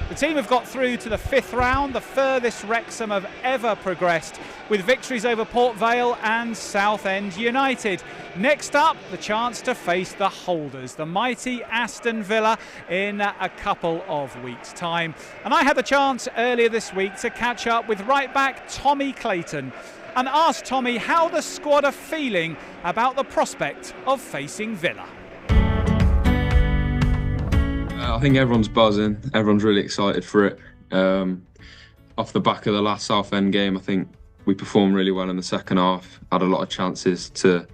The team have got through to the 5th round, the furthest Wrexham have ever progressed, with victories over Port Vale and Southend United. Next up, the chance to face the holders, the mighty Aston Villa, in a couple of weeks' time. And I had the chance earlier this week to catch up with right-back Tommy Clayton and ask Tommy how the squad are feeling about the prospect of facing Villa. I think everyone's buzzing. Everyone's really excited for it. Off the back of the last Southend game, I think we performed really well in the second half. Had a lot of chances to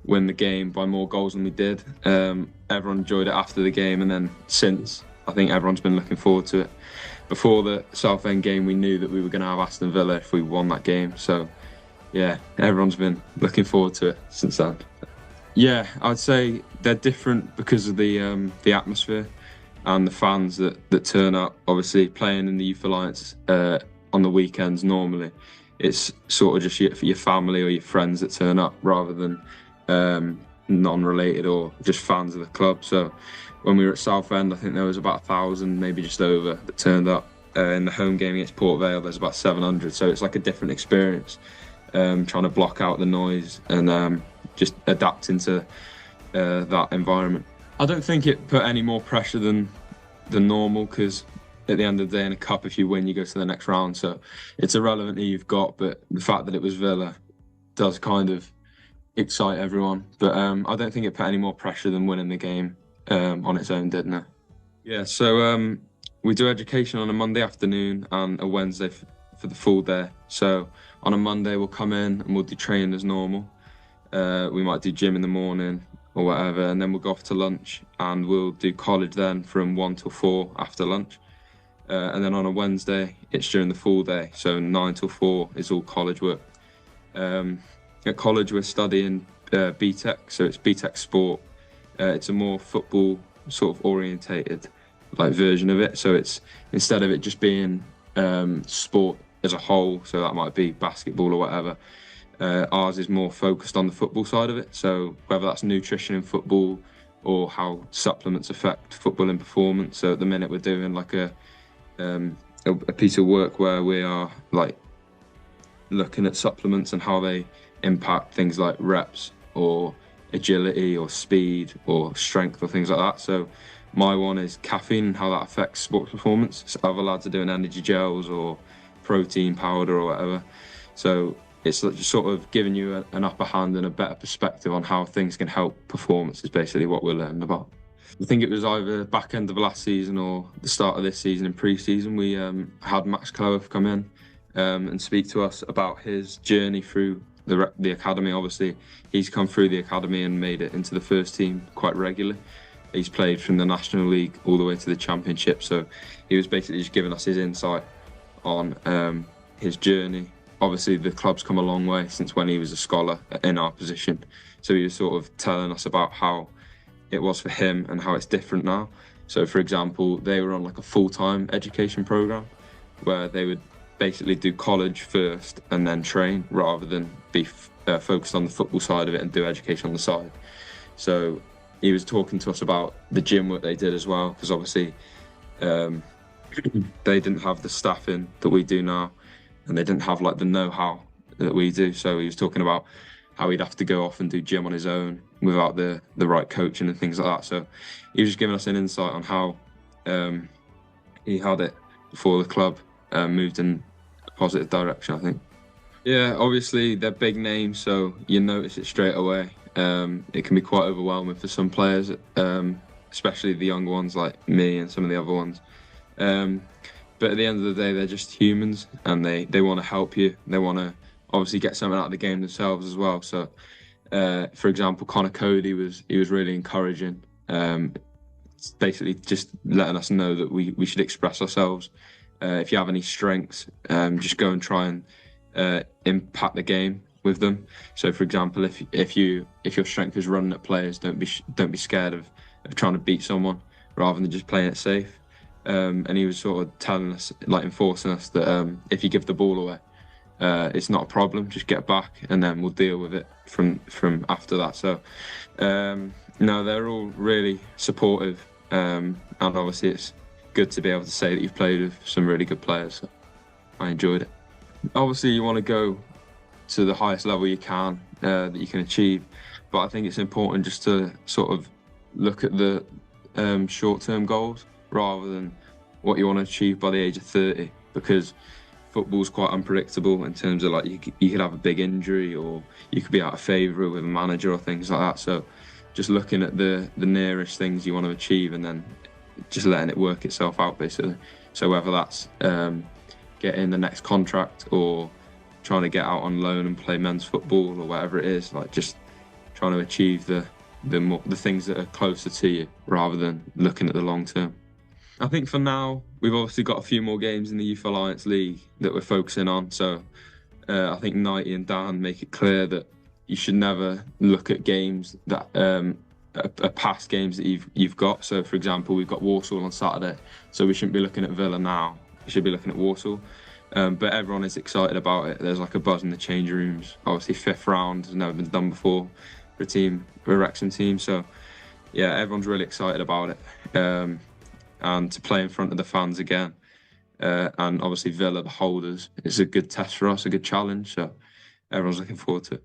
win the game by more goals than we did. Everyone enjoyed it after the game, and then since, I think everyone's been looking forward to it. Before the Southend game, we knew that we were going to have Aston Villa if we won that game. So, yeah, everyone's been looking forward to it since then. Yeah, I'd say they're different because of the atmosphere and the fans that turn up. Obviously, playing in the Youth Alliance on the weekends, normally it's sort of just your family or your friends that turn up rather than non-related or just fans of the club. So when we were at Southend, I think there was about 1,000, maybe just over, that turned up. In the home game against Port Vale, there's about 700. So it's like a different experience, trying to block out the noise and just adapting to that environment. I don't think it put any more pressure than normal, because at the end of the day in a cup, if you win, you go to the next round. So it's irrelevant who you've got, but the fact that it was Villa does kind of excite everyone. But I don't think it put any more pressure than winning the game on its own, didn't it? Yeah, so we do education on a Monday afternoon and a Wednesday for the full day. So on a Monday we'll come in and we'll do training as normal. We might do gym in the morning or whatever, and then we'll go off to lunch and we'll do college then from 1 till 4 after lunch. And then on a Wednesday, it's during the full day, so 9 till 4 is all college work. At college, we're studying BTEC, so it's BTEC Sport. It's a more football sort of orientated like version of it. So it's, instead of it just being sport as a whole, so that might be basketball or whatever, ours is more focused on the football side of it. So whether that's nutrition in football or how supplements affect football in performance. So at the minute we're doing like a piece of work where we are like looking at supplements and how they impact things like reps or agility or speed or strength or things like that. So my one is caffeine and how that affects sports performance. So other lads are doing energy gels or protein powder or whatever. So it's just sort of giving you an upper hand and a better perspective on how things can help performance is basically what we're learning about. I think it was either back end of last season or the start of this season in pre-season, we had Max Clough come in and speak to us about his journey through the academy. Obviously, he's come through the academy and made it into the first team quite regularly. He's played from the National League all the way to the Championship, so he was basically just giving us his insight on his journey. Obviously, the club's come a long way since when he was a scholar in our position, so he was sort of telling us about how it was for him and how it's different now. So, for example, they were on like a full-time education program where they would basically do college first and then train, rather than be focused on the football side of it and do education on the side. So he was talking to us about the gym work they did as well, because obviously they didn't have the staffing that we do now, and they didn't have like the know-how that we do. So he was talking about how he'd have to go off and do gym on his own without the right coaching and things like that. So he was just giving us an insight on how he had it before the club moved in a positive direction, I think. Yeah, obviously they're big names, so you notice it straight away. It can be quite overwhelming for some players, especially the young ones like me and some of the other ones. But at the end of the day, they're just humans, and they want to help you. They want to obviously get something out of the game themselves as well. So, for example, Connor Cody was really encouraging. Basically, just letting us know that we should express ourselves. If you have any strengths, just go and try and impact the game with them. So, for example, if your strength is running at players, don't be scared of trying to beat someone, rather than just playing it safe. And he was sort of telling us, like enforcing us, that if you give the ball away, it's not a problem. Just get back, and then we'll deal with it from after that. So, no, they're all really supportive, and obviously it's good to be able to say that you've played with some really good players. So I enjoyed it. Obviously, you want to go to the highest level you can that you can achieve, but I think it's important just to sort of look at the short-term goals rather than what you want to achieve by the age of 30, because football's quite unpredictable in terms of like you could have a big injury, or you could be out of favour with a manager or things like that. So just looking at the nearest things you want to achieve and then just letting it work itself out, basically. So whether that's getting the next contract or trying to get out on loan and play men's football or whatever it is, like just trying to achieve the things that are closer to you rather than looking at the long term. I think for now, we've obviously got a few more games in the Youth Alliance League that we're focusing on. So I think Nighty and Dan make it clear that you should never look at games that are past games that you've got. So, for example, we've got Walsall on Saturday, so we shouldn't be looking at Villa now. We should be looking at Walsall. But everyone is excited about it. There's like a buzz in the change rooms. Obviously, 5th round has never been done before for a Wrexham team. So, yeah, everyone's really excited about it. And to play in front of the fans again, and obviously Villa, the holders, is a good test for us, a good challenge. So everyone's looking forward to it.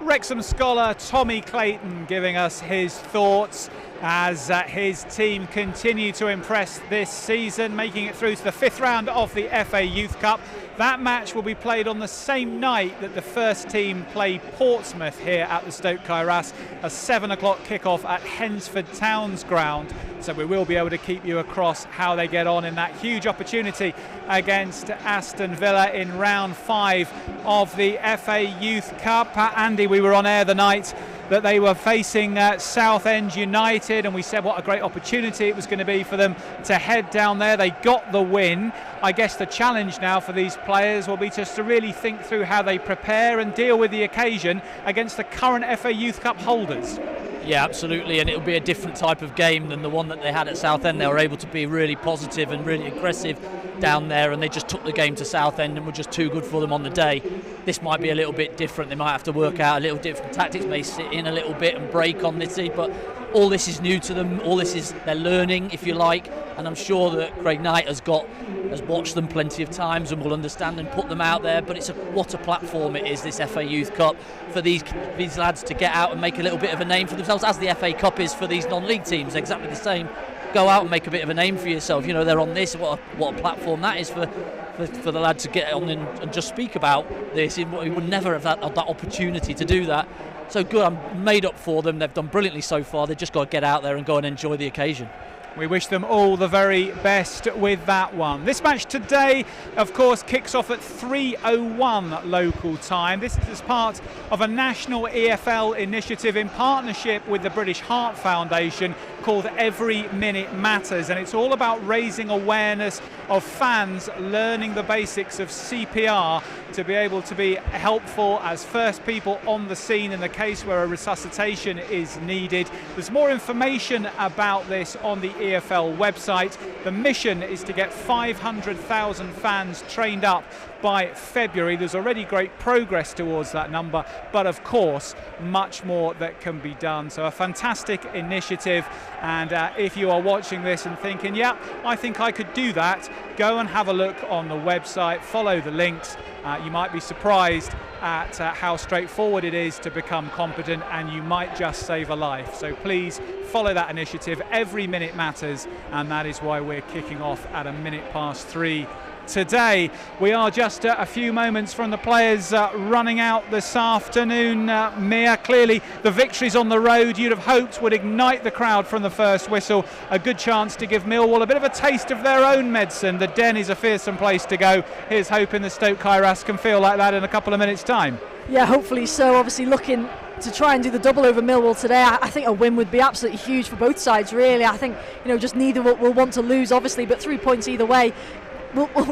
Wrexham scholar Tommy Clayton giving us his thoughts as his team continue to impress this season, making it through to the 5th round of the FA Youth Cup. That match will be played on the same night that the first team play Portsmouth here at the Stoke Kairas, a 7 o'clock kickoff at Hensford Town's ground. So we will be able to keep you across how they get on in that huge opportunity against Aston Villa in round 5 of the FA Youth Cup. Andy, we were on air the night that they were facing Southend United, and we said what a great opportunity it was going to be for them to head down there. They got the win. I guess the challenge now for these players will be just to really think through how they prepare and deal with the occasion against the current FA Youth Cup holders. Yeah, absolutely, and it'll be a different type of game than the one that they had at Southend. They were able to be really positive and really aggressive down there, and they just took the game to Southend and were just too good for them on the day. This might be a little bit different. They might have to work out a little different tactics, may sit in a little bit and break on this, but all this is new to them. All this is they're learning, if you like, and I'm sure that Craig Knight has watched them plenty of times and will understand and put them out there. But what a platform it is, this FA Youth Cup, for these lads to get out and make a little bit of a name for themselves, as the FA Cup is for these non-league teams. Exactly the same. Go out and make a bit of a name for yourself. You know, they're on this. What a platform that is for the lad to get on and just speak about this. He would never have that opportunity to do that. So good, I'm made up for them. They've done brilliantly so far. They've just got to get out there and go and enjoy the occasion. We wish them all the very best with that one. This match today, of course, kicks off at 3:01 local time. This is as part of a national EFL initiative in partnership with the British Heart Foundation called Every Minute Matters, and it's all about raising awareness of fans learning the basics of CPR to be able to be helpful as first people on the scene in the case where a resuscitation is needed. There's more information about this on the EFL website. The mission is to get 500,000 fans trained up by February. There's already great progress towards that number, but of course much more that can be done. So a fantastic initiative, and if you are watching this and thinking, yeah, I think I could do that, go and have a look on the website, follow the links. You might be surprised at how straightforward it is to become competent, and you might just save a life. So please follow that initiative. Every minute matters, and that is why we're kicking off at 3:01 today. We are just a few moments from the players running out this afternoon. Mia, clearly the victories on the road you'd have hoped would ignite the crowd from the first whistle. A good chance to give Millwall a bit of a taste of their own medicine. The Den is a fearsome place to go. Here's hoping the Stoke Kairas can feel like that in a couple of minutes' time. Yeah, hopefully so. Obviously looking to try and do the double over Millwall today. I think a win would be absolutely huge for both sides, really. I think, just neither will want to lose, obviously, but 3 points either way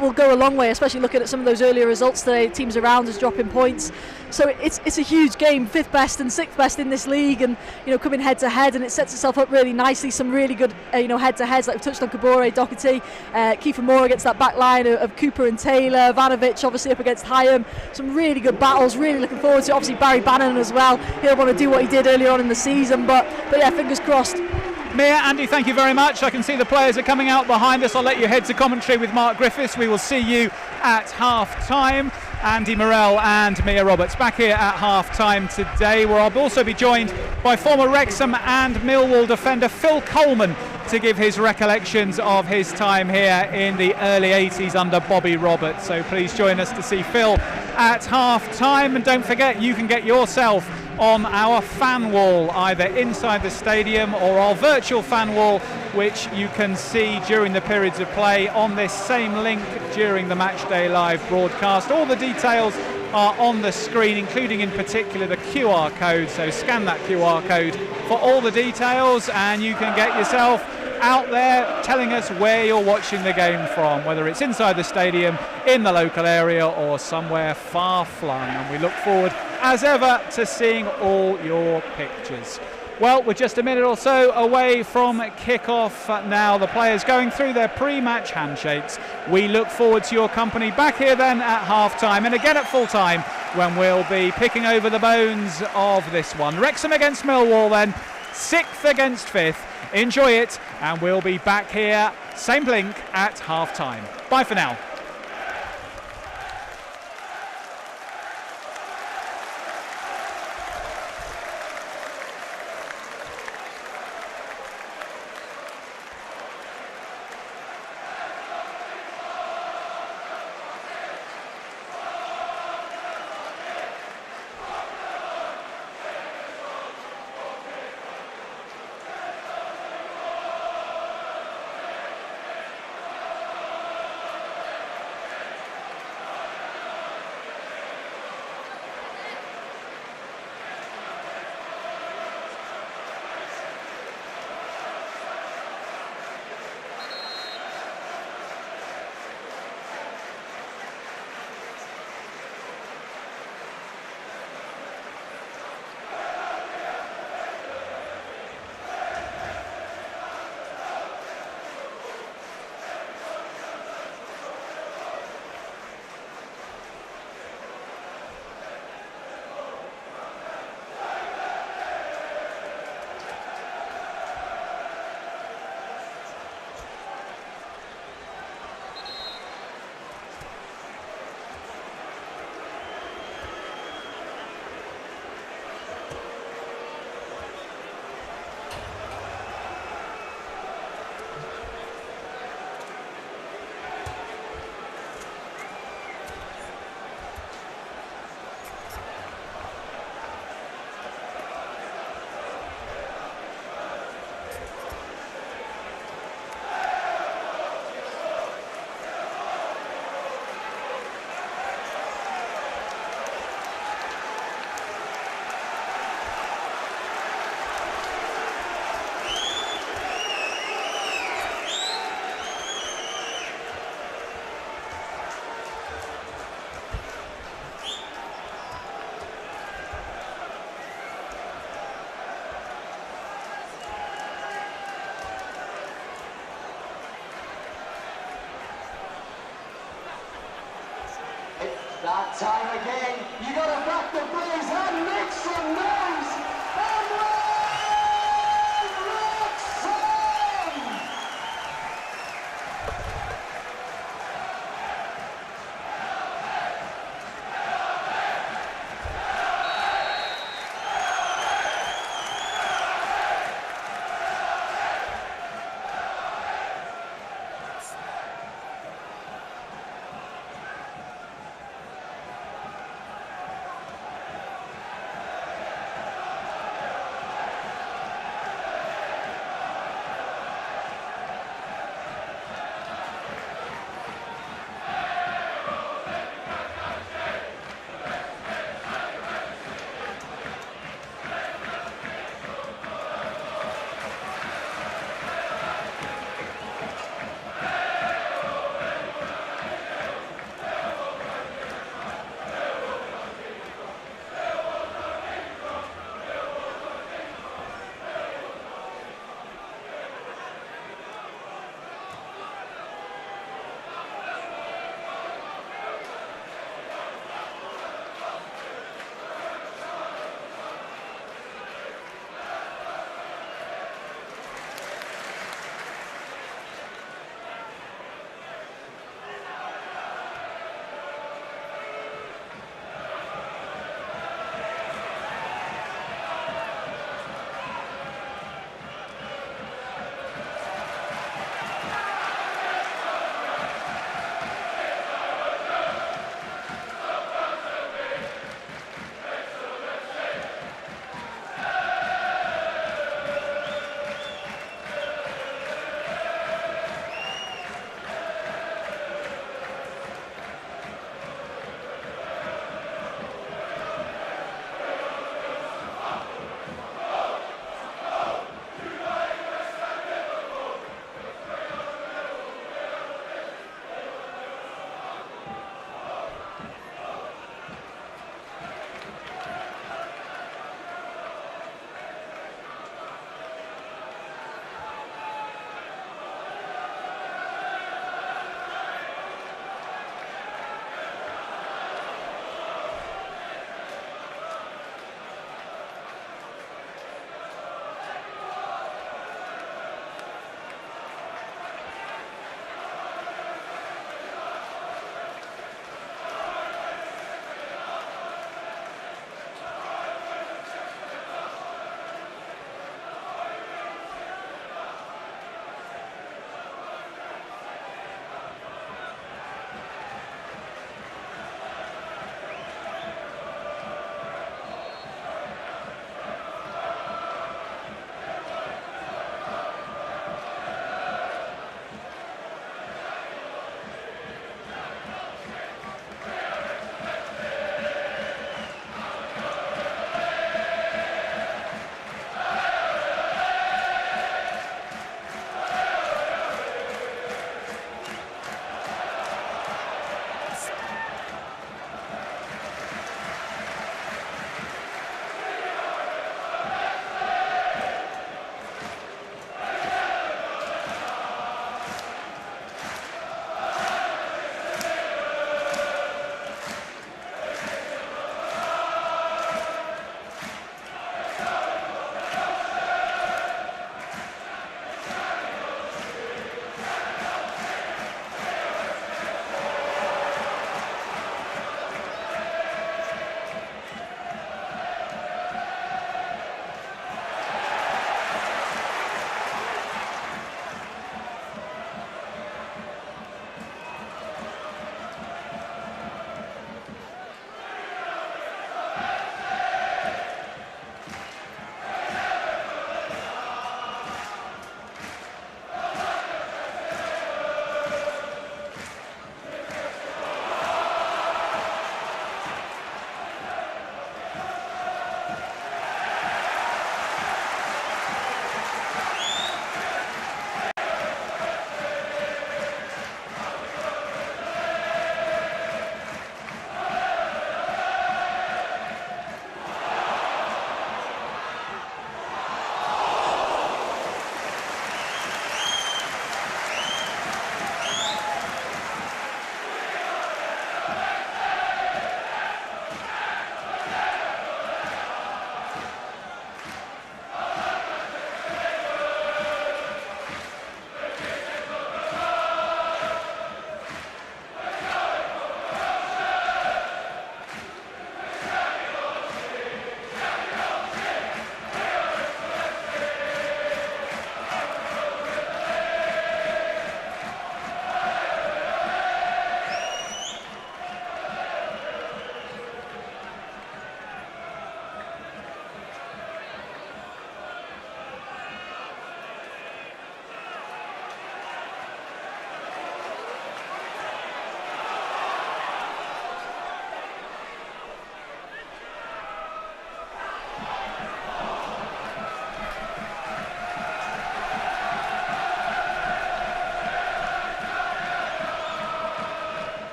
will go a long way, especially looking at some of those earlier results today. Teams around us dropping points, so it's a huge game, 5th best and 6th best in this league, and coming head to head, and it sets itself up really nicely. Some really good head to heads, like we touched on Kabore, Doherty, Kiefer Moore against that back line of Cooper and Taylor, Vanovic obviously up against Hyam. Some really good battles, really looking forward to it. Obviously Barry Bannon as well, he'll want to do what he did earlier on in the season, but yeah, fingers crossed. Mia, Andy, thank you very much. I can see the players are coming out behind us. I'll let you head to commentary with Mark Griffiths. We will see you at half-time. Andy Morell and Mia Roberts back here at half-time today, where I'll also be joined by former Wrexham and Millwall defender Phil Coleman to give his recollections of his time here in the early 80s under Bobby Roberts. So please join us to see Phil at half-time, and don't forget, you can get yourself on our fan wall, either inside the stadium or our virtual fan wall, which you can see during the periods of play on this same link during the Matchday Live broadcast. All the details are on the screen, including in particular the QR code, so scan that QR code for all the details, and you can get yourself out there telling us where you're watching the game from, whether it's inside the stadium, in the local area, or somewhere far-flung. And we look forward, as ever, to seeing all your pictures. Well, we're just a minute or so away from kick-off now. The players going through their pre-match handshakes. We look forward to your company back here then at half-time, and again at full-time, when we'll be picking over the bones of this one. Wrexham against Millwall then, 6th against 5th. Enjoy it, and we'll be back here, same link, at half-time. Bye for now. That time again, you got to back the Blues and make some noise! And Wrexham!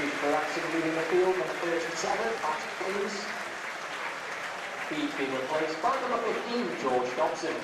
Substitute for Wrexham leaving the field, number 37, Matt Hayes. He's been replaced by number 15, George Dobson.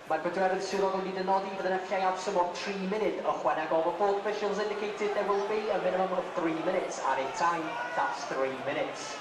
Mae'r bedwerydd swyddogol wedi dynodi byddai'n lleiaf symor 3 munud ychwanegol. The fourth officials indicated there will be a minimum of 3 minutes added time. That's 3 minutes.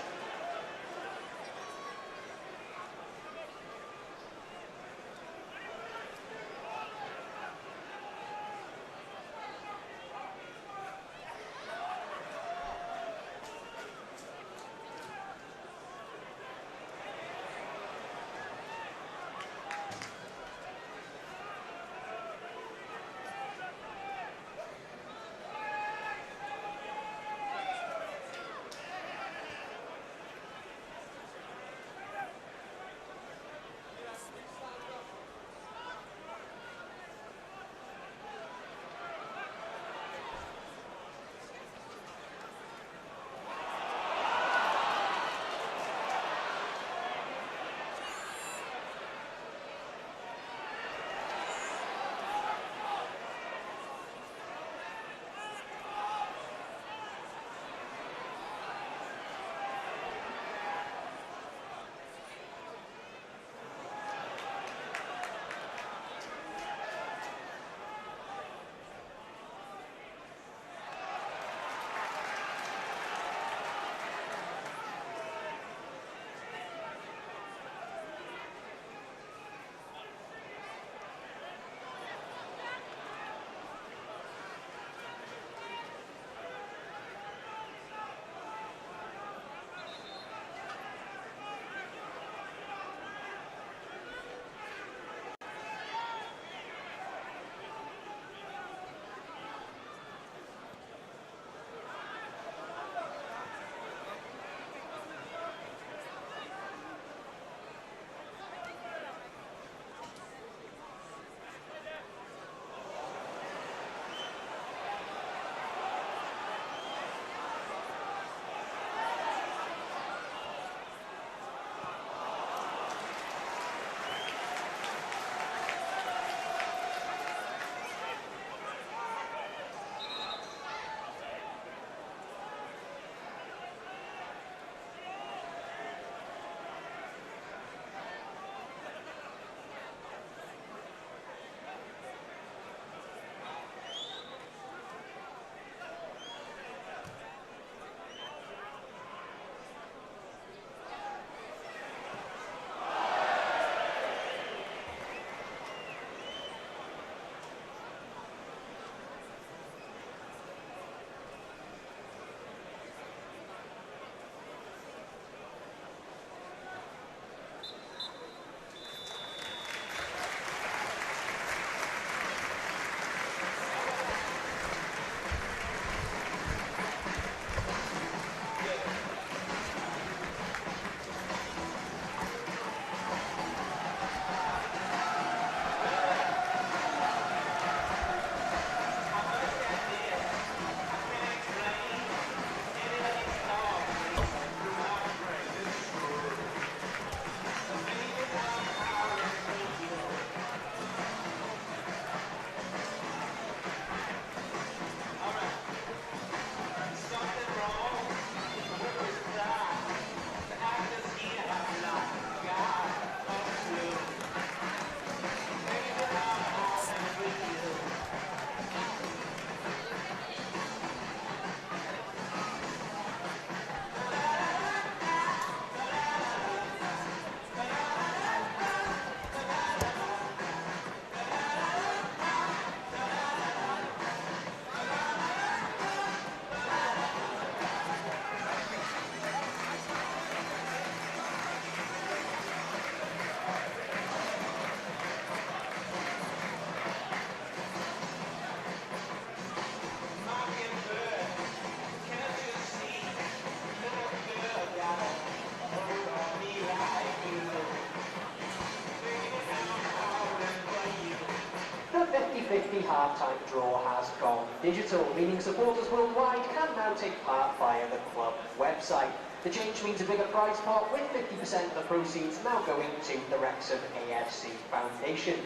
The 50-50 half-time draw has gone digital, meaning supporters worldwide can now take part via the club website. The change means a bigger prize pot with 50% of the proceeds now going to the Wrexham AFC Foundation.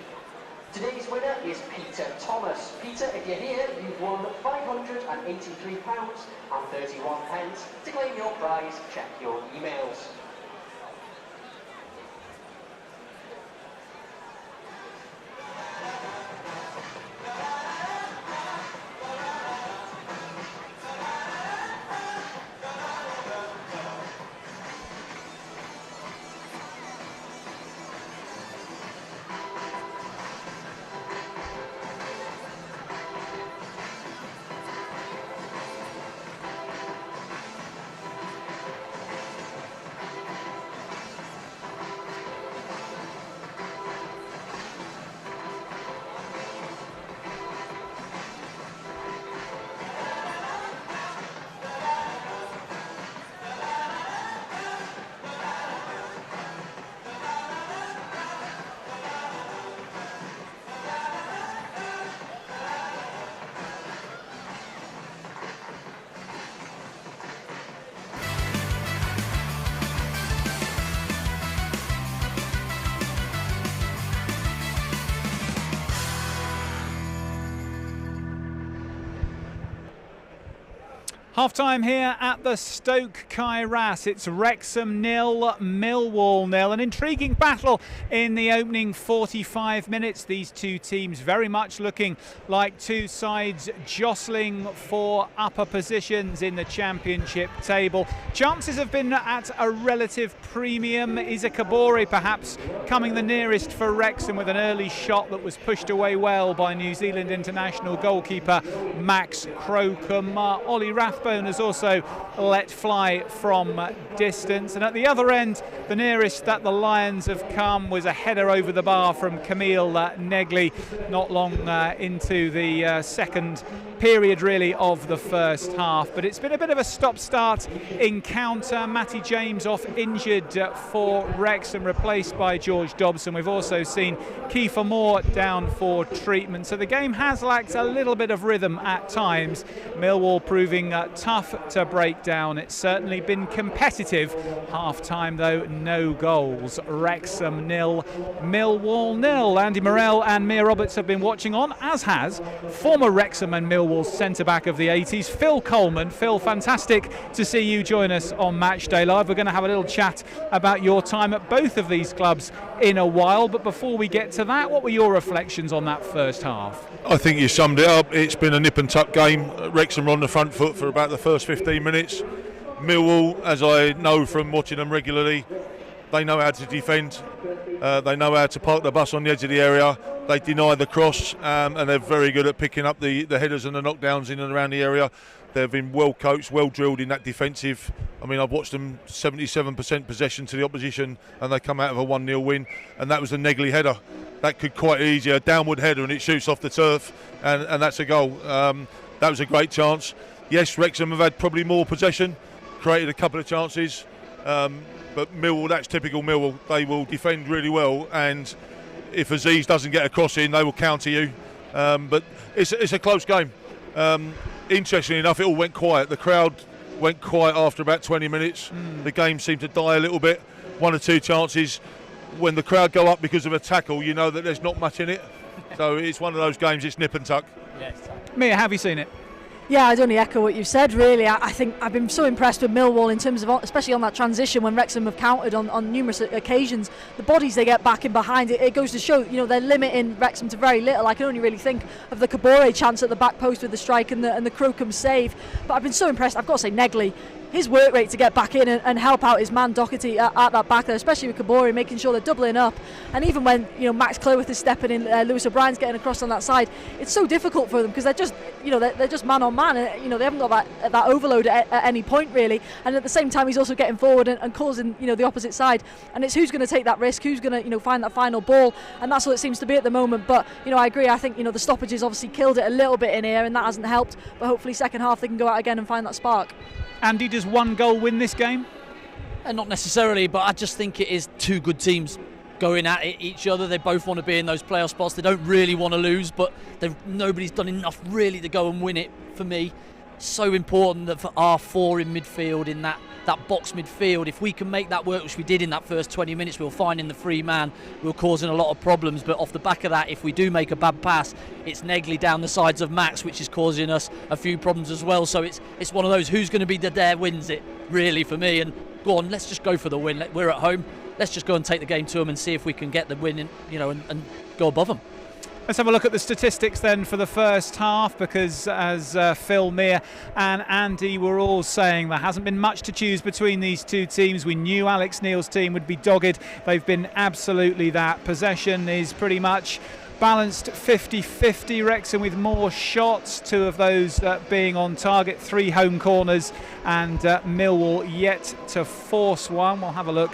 Today's winner is Peter Thomas. Peter, if you're here, you've won £583.31. To claim your prize, check your emails. Half-time here at the Stoke Kairas. It's Wrexham 0, Millwall 0. An intriguing battle in the opening 45 minutes. These two teams very much looking like two sides jostling for upper positions in the Championship table. Chances have been at a relative premium. Isa Kabore perhaps coming the nearest for Wrexham with an early shot that was pushed away well by New Zealand international goalkeeper Max Crocombe. Ollie Rathbone has also let fly from distance, and at the other end the nearest that the Lions have come was a header over the bar from Camille Negley not long into the second period really of the first half. But it's been a bit of a stop-start encounter. Matty James off injured for Wrexham, replaced by George Dobson. We've also seen Kiefer Moore down for treatment, so the game has lacked a little bit of rhythm at times. Millwall proving tough to break down. It's certainly been competitive. Half-time though, no goals. Wrexham 0, Millwall 0. Andy Morrell and Mia Roberts have been watching on, as has former Wrexham and Millwall centre-back of the 80s, Phil Coleman. Phil, fantastic to see you join us on Matchday Live. We're going to have a little chat about your time at both of these clubs in a while, but before we get to that, what were your reflections on that first half? I think you summed it up. It's been a nip and tuck game. Wrexham were on the front foot for about the first 15 minutes. Millwall, as I know from watching them regularly, they know how to defend. They know how to park the bus on the edge of the area. They deny the cross, and they're very good at picking up the headers and the knockdowns in and around the area. They've been well coached, well drilled in that defensive. I mean, I've watched them 77% possession to the opposition, and they come out of a 1-0 win, and that was a Negley header. That could quite easy, a downward header, and it shoots off the turf, and that's a goal. That was a great chance. Yes, Wrexham have had probably more possession, created a couple of chances, but Millwall, that's typical Millwall. They will defend really well, and if Aziz doesn't get a cross in, they will counter you. But it's a close game. Interestingly enough, it all went quiet. The crowd went quiet after about 20 minutes. The game seemed to die a little bit. One or two chances. When the crowd go up because of a tackle, you know that there's not much in it. So it's one of those games, it's nip and tuck. Yes. Mia, have you seen it? Yeah, I'd only echo what you've said, really. I think I've been so impressed with Millwall in terms of, especially on that transition when Wrexham have countered on numerous occasions. The bodies they get back in behind, it goes to show, they're limiting Wrexham to very little. I can only really think of the Kabore chance at the back post with the strike and the Crocombe save. But I've been so impressed. I've got to say, Negley, his work rate to get back in and help out his man Doherty at that back there, especially with Kabore, making sure they're doubling up. And even when Max Cleworth is stepping in, Lewis O'Brien's getting across on that side, it's so difficult for them because they're just they're just man on man, and they haven't got that overload at any point really. And at the same time, he's also getting forward and causing the opposite side. And it's who's going to take that risk, who's going to find that final ball, and that's what it seems to be at the moment. But I agree. I think the stoppages obviously killed it a little bit in here, and that hasn't helped. But hopefully, second half they can go out again and find that spark. Andy, does one goal win this game? Not necessarily, but I just think it is two good teams going at it, each other. They both want to be in those playoff spots. They don't really want to lose, but nobody's done enough really to go and win it for me. So important that for our four in midfield, in that box midfield, if we can make that work, which we did in that first 20 minutes, we were finding the free man, we were causing a lot of problems. But off the back of that, if we do make a bad pass, it's Negley down the sides of Max, which is causing us a few problems as well. So it's one of those, who's going to be the dare wins it really for me. And go on, let's just go for the win. We're at home, let's just go and take the game to them and see if we can get the win and go above them. Let's have a look at the statistics then for the first half, because as Phil, Mia and Andy were all saying, there hasn't been much to choose between these two teams. We knew Alex Neil's team would be dogged. They've been absolutely that. Possession is pretty much balanced 50-50. Wrexham with more shots, two of those being on target, 3 home corners, and Millwall yet to force one. We'll have a look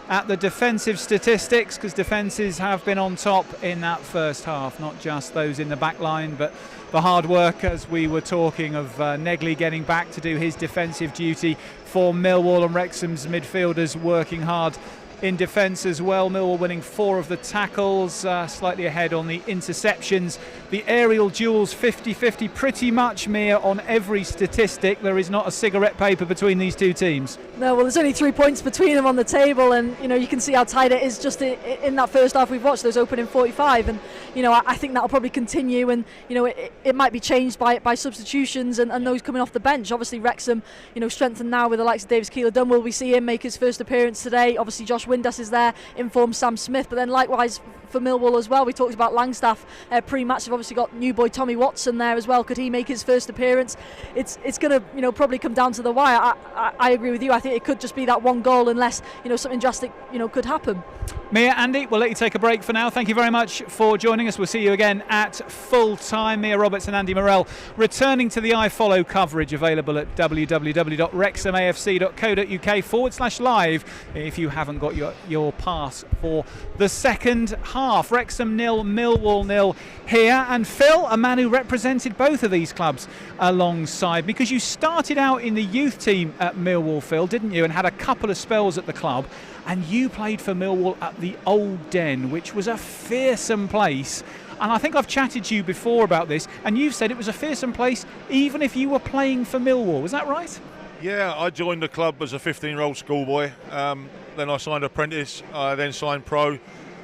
at the defensive statistics, because defences have been on top in that first half, not just those in the back line, but the hard work, as we were talking of Negley getting back to do his defensive duty for Millwall, and Wrexham's midfielders working hard in defence as well. Millwall winning 4 of the tackles, slightly ahead on the interceptions. The aerial duels 50-50 pretty much, Mia, on every statistic. There is not a cigarette paper between these two teams. No, well, there's only 3 points between them on the table, and you can see how tight it is just in that first half we've watched, those opening 45, and I think that'll probably continue, and it might be changed by substitutions and those coming off the bench. Obviously Wrexham strengthened now with the likes of Davis Keeler-Dunn. Will we see him make his first appearance today? Obviously Josh Windass is there, informed Sam Smith, but then likewise for Millwall as well. We talked about Langstaff pre-match. They've obviously got new boy Tommy Watson there as well. Could he make his first appearance? It's going to probably come down to the wire. I agree with you. I think it could just be that one goal unless something drastic could happen. Mia, Andy, we'll let you take a break for now. Thank you very much for joining us. We'll see you again at full time. Mia Roberts and Andy Morell returning to the iFollow coverage, available at www.wrexhamafc.co.uk/live if you haven't got your pass for the second half. Wrexham 0, Millwall 0 here. And Phil, a man who represented both of these clubs alongside, because you started out in the youth team at Millwall, Phil, didn't you, and had a couple of spells at the club. And you played for Millwall at the Old Den, which was a fearsome place. And I think I've chatted to you before about this, and you've said it was a fearsome place even if you were playing for Millwall. Was that right? Yeah, I joined the club as a 15-year-old schoolboy. Then I signed apprentice. I then signed pro,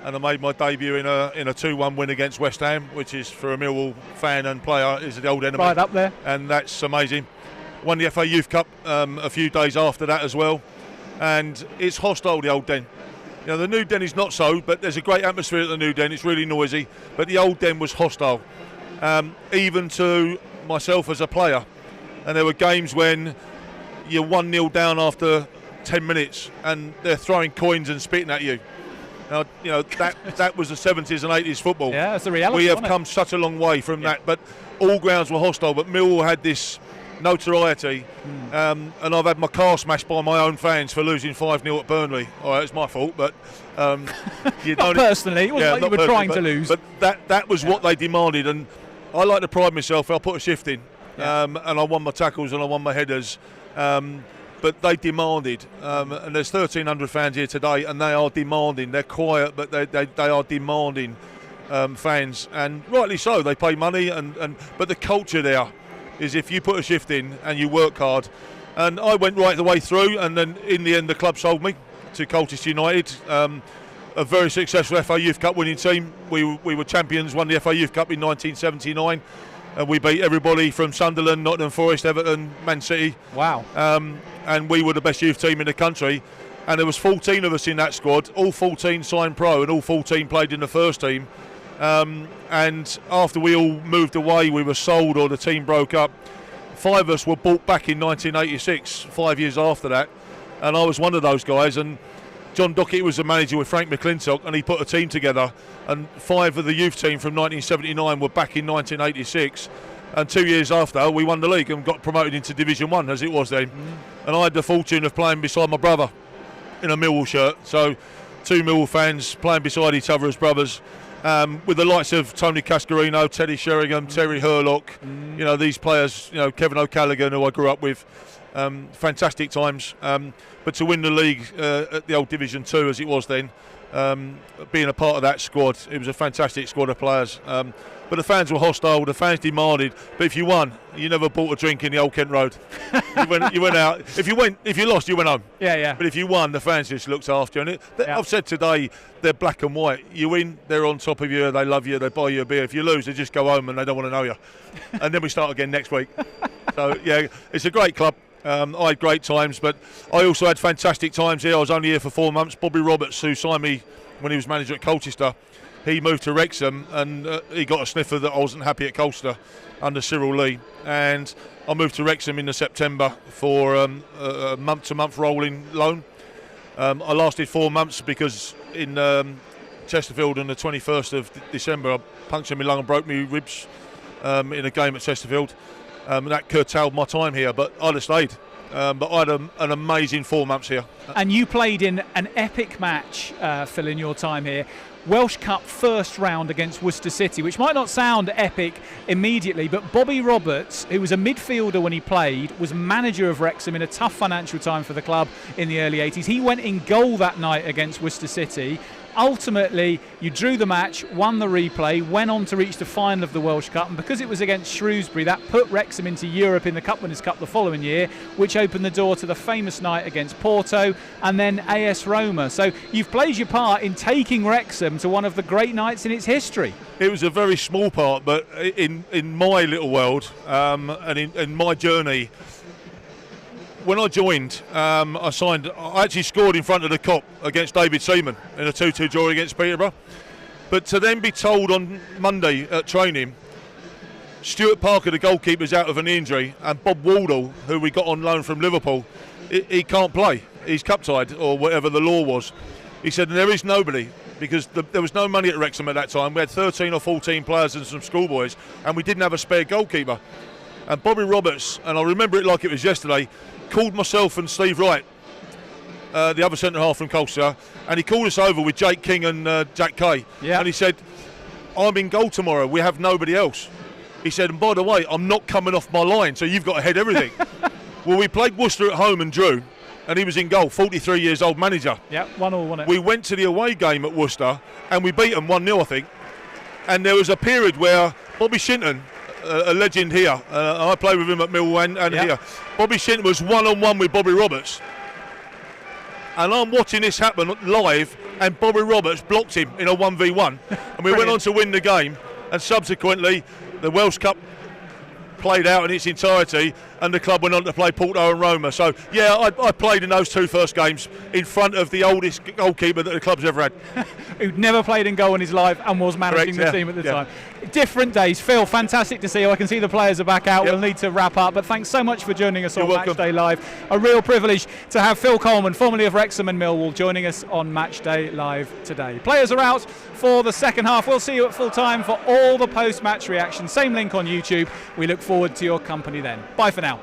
and I made my debut in a 2-1 win against West Ham, which is, for a Millwall fan and player, is the old enemy. Right up there. And that's amazing. Won the FA Youth Cup a few days after that as well. And it's hostile, the Old Den. The new Den is not so, but there's a great atmosphere at the new Den. It's really noisy, but the Old Den was hostile, even to myself as a player. And there were games when you're 1-0 down after 10 minutes and they're throwing coins and spitting at you. Now, that was the 70s and 80s football. Yeah, that's the reality. We have come such a long way from that, but all grounds were hostile. But Millwall had this notoriety, and I've had my car smashed by my own fans for losing 5-0 at Burnley. All right, it's my fault, but you not personally. It wasn't like you were trying to lose. But that was what they demanded, and I like to pride myself. I put a shift in, and I won my tackles and I won my headers. But they demanded, and there's 1,300 fans here today, and they are demanding. They're quiet, but they are demanding fans, and rightly so. They pay money, but the culture there is if you put a shift in and you work hard. And I went right the way through, and then in the end the club sold me to Colchester United, a very successful FA Youth Cup winning team. We were champions, won the FA Youth Cup in 1979, and we beat everybody from Sunderland, Nottingham Forest, Everton, Man City. Wow. And we were the best youth team in the country, and there was 14 of us in that squad. All 14 signed pro, and all 14 played in the first team. And after we all moved away, we were sold or the team broke up. 5 of us were bought back in 1986, 5 years after that, and I was one of those guys. And John Dockett was the manager with Frank McClintock, and he put a team together, and 5 of the youth team from 1979 were back in 1986, and 2 years after we won the league and got promoted into Division 1 as it was then. And I had the fortune of playing beside my brother in a Millwall shirt, so 2 Millwall fans playing beside each other as brothers. With the likes of Tony Cascarino, Teddy Sheringham, Terry Hurlock, these players, Kevin O'Callaghan, who I grew up with, fantastic times. But to win the league at the old Division 2 as it was then, being a part of that squad, it was a fantastic squad of players. But the fans were hostile, the fans demanded. But if you won, you never bought a drink in the Old Kent Road. you went out. If you lost, you went home. Yeah. But if you won, the fans just looked after you. And I've said today, they're black and white. You win, they're on top of you, they love you, they buy you a beer. If you lose, they just go home and they don't want to know you. And then we start again next week. So, yeah, it's a great club. I had great times, but I also had fantastic times here. I was only here for 4 months. Bobby Roberts, who signed me when he was manager at Colchester, he moved to Wrexham, and he got a sniffer that I wasn't happy at Colchester under Cyril Lee, and I moved to Wrexham in September for a month-to-month rolling loan. I lasted 4 months because in Chesterfield on the 21st of December I punctured my lung and broke my ribs in a game at Chesterfield, and that curtailed my time here, but I'd have stayed. but I had an amazing 4 months here. And you played in an epic match, Phil, in your time here. Welsh Cup first round against Worcester City, which might not sound epic immediately, but Bobby Roberts, who was a midfielder when he played, was manager of Wrexham in a tough financial time for the club in the early 80s. He went in goal that night against Worcester City. Ultimately, you drew the match, won the replay, went on to reach the final of the Welsh Cup, and because it was against Shrewsbury, that put Wrexham into Europe in the Cup Winners' Cup the following year, which opened the door to the famous night against Porto and then AS Roma. So you've played your part in taking Wrexham to one of the great nights in its history. It was a very small part, but in my little world and in my journey, when I joined, I actually scored in front of the Cop against David Seaman in a 2-2 draw against Peterborough. But to then be told on Monday at training, Stuart Parker, the goalkeeper's out of an injury, and Bob Waldle, who we got on loan from Liverpool, he can't play. He's cup-tied, or whatever the law was. He said, and there is nobody, because there was no money at Wrexham at that time. We had 13 or 14 players and some schoolboys, and we didn't have a spare goalkeeper. And Bobby Roberts, and I remember it like it was yesterday, called myself and Steve Wright, the other centre-half from Colchester, and he called us over with Jake King and Jack Kay. Yeah. And he said, I'm in goal tomorrow, we have nobody else. He said, and by the way, I'm not coming off my line, so you've got to head everything. Well, we played Worcester at home and drew, and he was in goal, 43 years old manager. Yeah, 1-1, wasn't it? We went to the away game at Worcester, and we beat them 1-0, I think. And there was a period where Bobby Shinton, a legend here, I played with him at Millwall and here. Bobby Shinton was one-on-one with Bobby Roberts. And I'm watching this happen live, and Bobby Roberts blocked him in a 1v1. And we went on to win the game, and subsequently the Welsh Cup played out in its entirety, and the club went on to play Porto and Roma. So, yeah, I played in those 2 first games in front of the oldest goalkeeper that the club's ever had. Who'd never played in goal in his life and was managing the team at the time. Different days. Phil, fantastic to see you. I can see the players are back out. We'll need to wrap up, but thanks so much for joining us on Matchday Live. A real privilege to have Phil Coleman, formerly of Wrexham and Millwall, joining us on Matchday Live today. Players are out for the second half. We'll see you at full time for all the post-match reaction. Same link on YouTube. We look forward to your company then. Bye for now.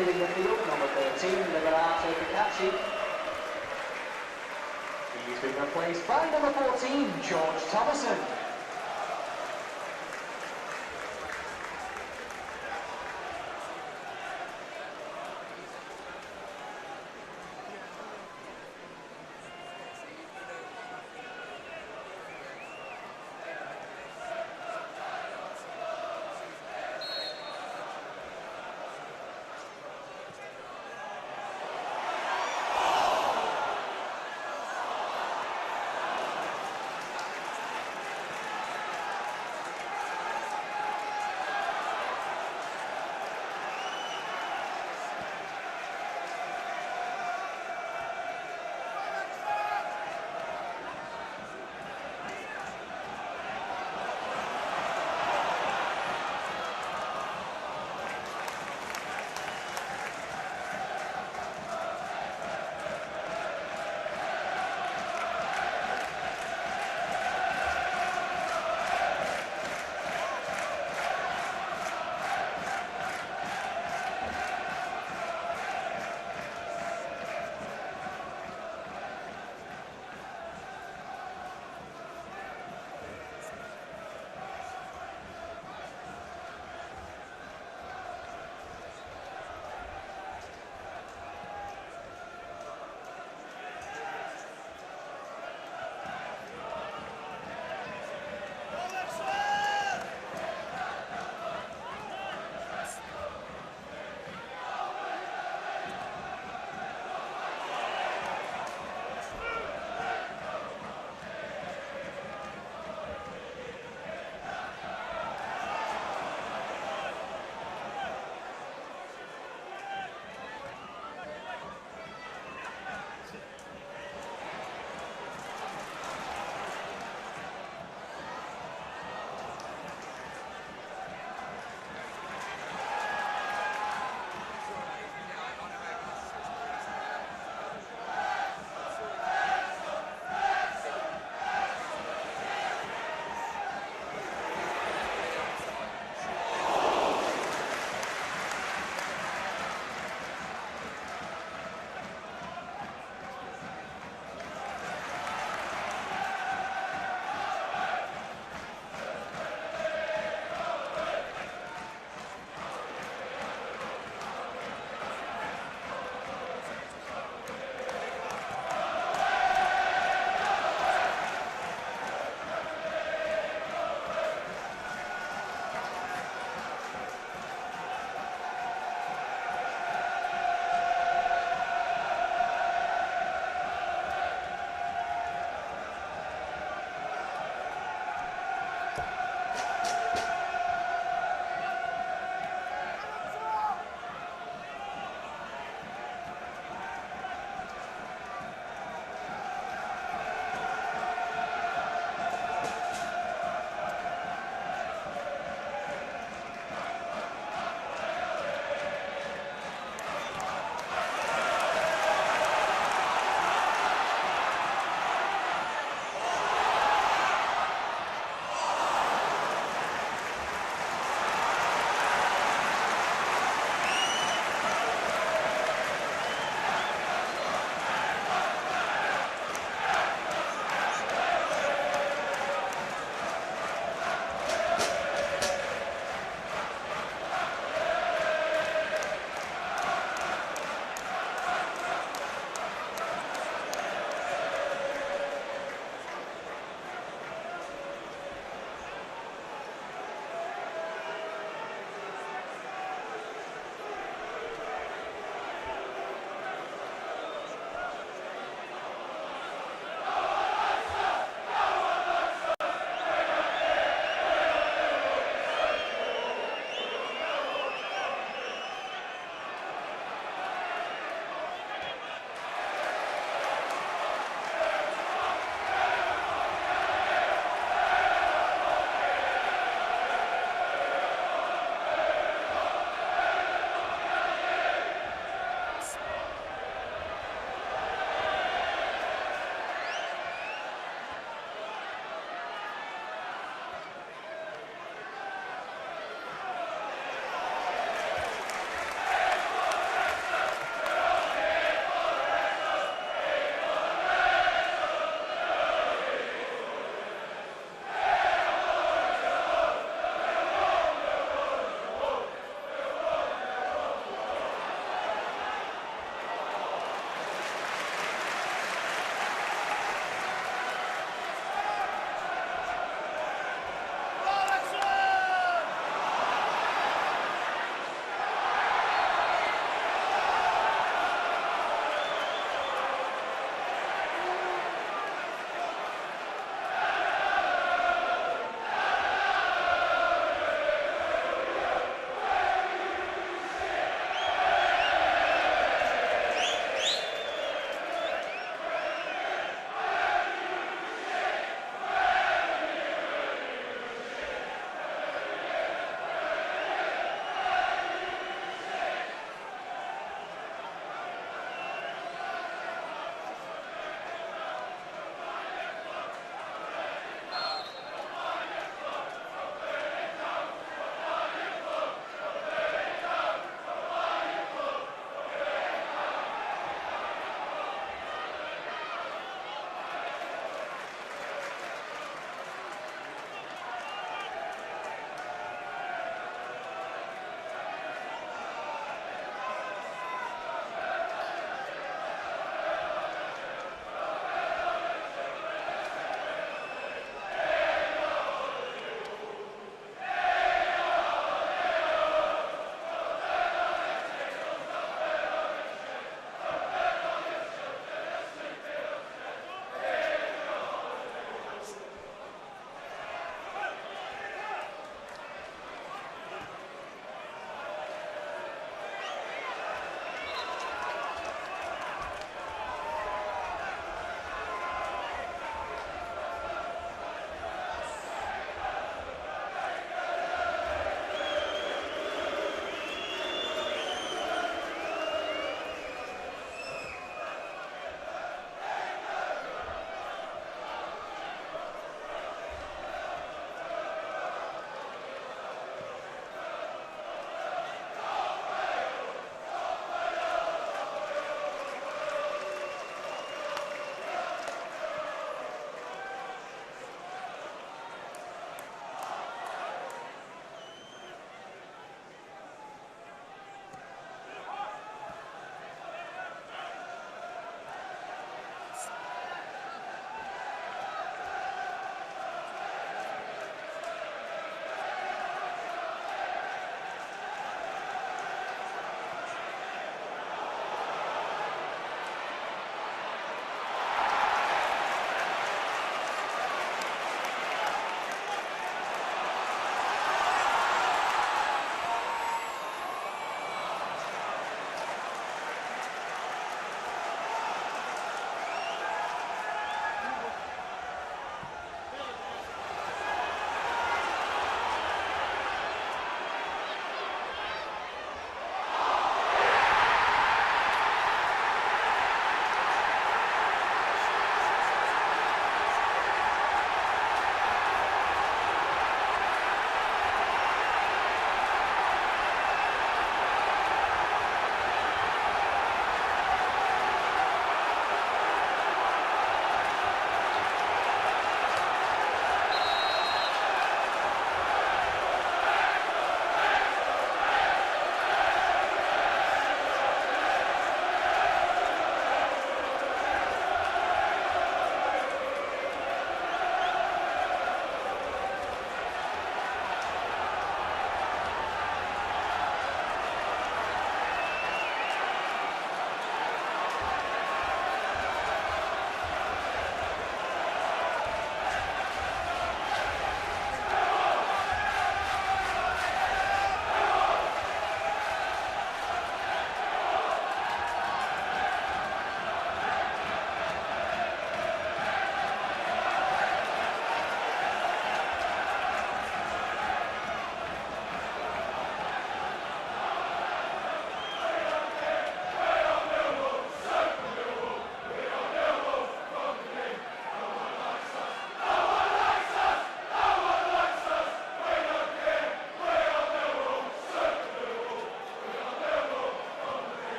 in midfield, number 13, Liberato Picaci. He's been replaced by number 14, George Thomason.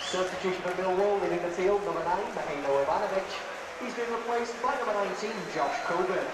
Substitution for Millwall, leaving the field, number 9, Mahino Ivanovic. He's been replaced by number 19, Josh Coleman.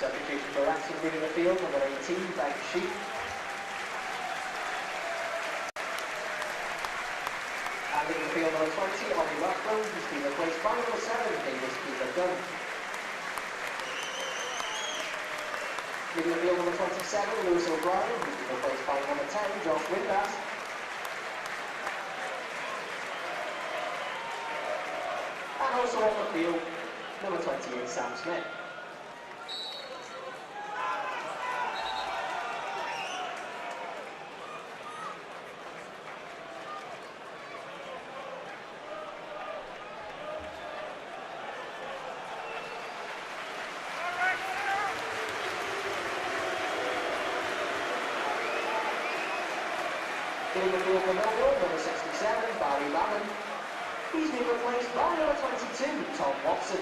Substitution for Wrexham leaving the field, number 18, Ben Sheep. And leaving the field, number 20, Ollie Rathbone, who's been replaced by number 7, Davis Keeper Gunn. Leaving the field, number 27, Lewis O'Brien, who's been replaced by number 10, Josh Windass. And also on the field, number 28, Sam Smith. In the field for Millwall, number 67, Barry Lamond. He's been replaced by number 22, Tom Watson.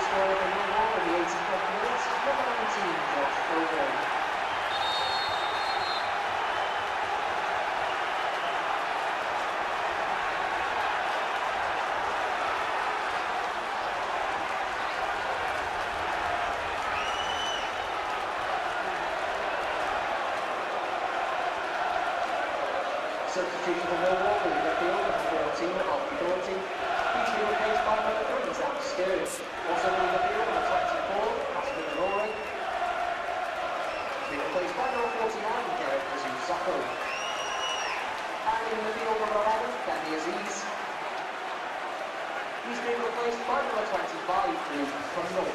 scorer for Millwall in the 85th minute, number 19, Coleman. Substitution for Millwall in the midfield, number 14, iFollow. He's been replaced by number 3, Sam Sturridge. Also in the midfield, number 24, Cadamarteri. He's been replaced by number 49, Derek Zuzzako. And in the midfield, number 11, Benny Aziz. He's been replaced by number 25, Luke Crundle.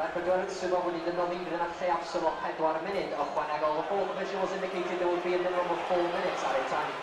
y pedwar sydd o hwn i ddynol even yn a lle absol o 4 munud ychwanegol. The fourth official was indicated there would be a minimum of 4 minutes at a time.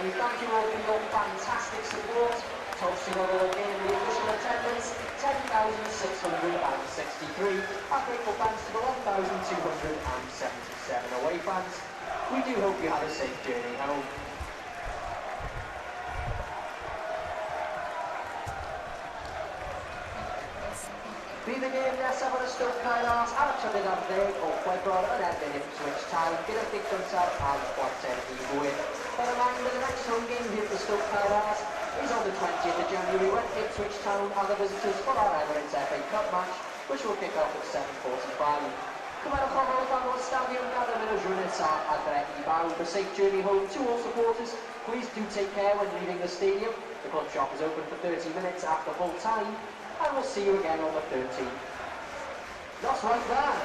Thank you all for your fantastic support. Toasting on all game, the official attendance, 10,663. Our grateful thanks to the 1,277 away fans. We do hope you had a safe journey home. Bydd y gêm nesaf yn y stwff Caerars ar y trydydd ar ddeg o Chwefror yn erbyn Ipswich Town gyda'r dig gyntaf am chwarter I bwyd. Bear in mind that the next home game here for Stoke Caerars is on the 20th of January when Ipswich Town are the visitors for our Emirates FA Cup match, which will kick off at 7:45. Cymeradwch o Stadiwm Cadamarteri adre I bawb. A safe journey home to all supporters. Please do take care when leaving the stadium. The club shop is open for 30 minutes after full time, and we'll see you again on the 13th. That's right there.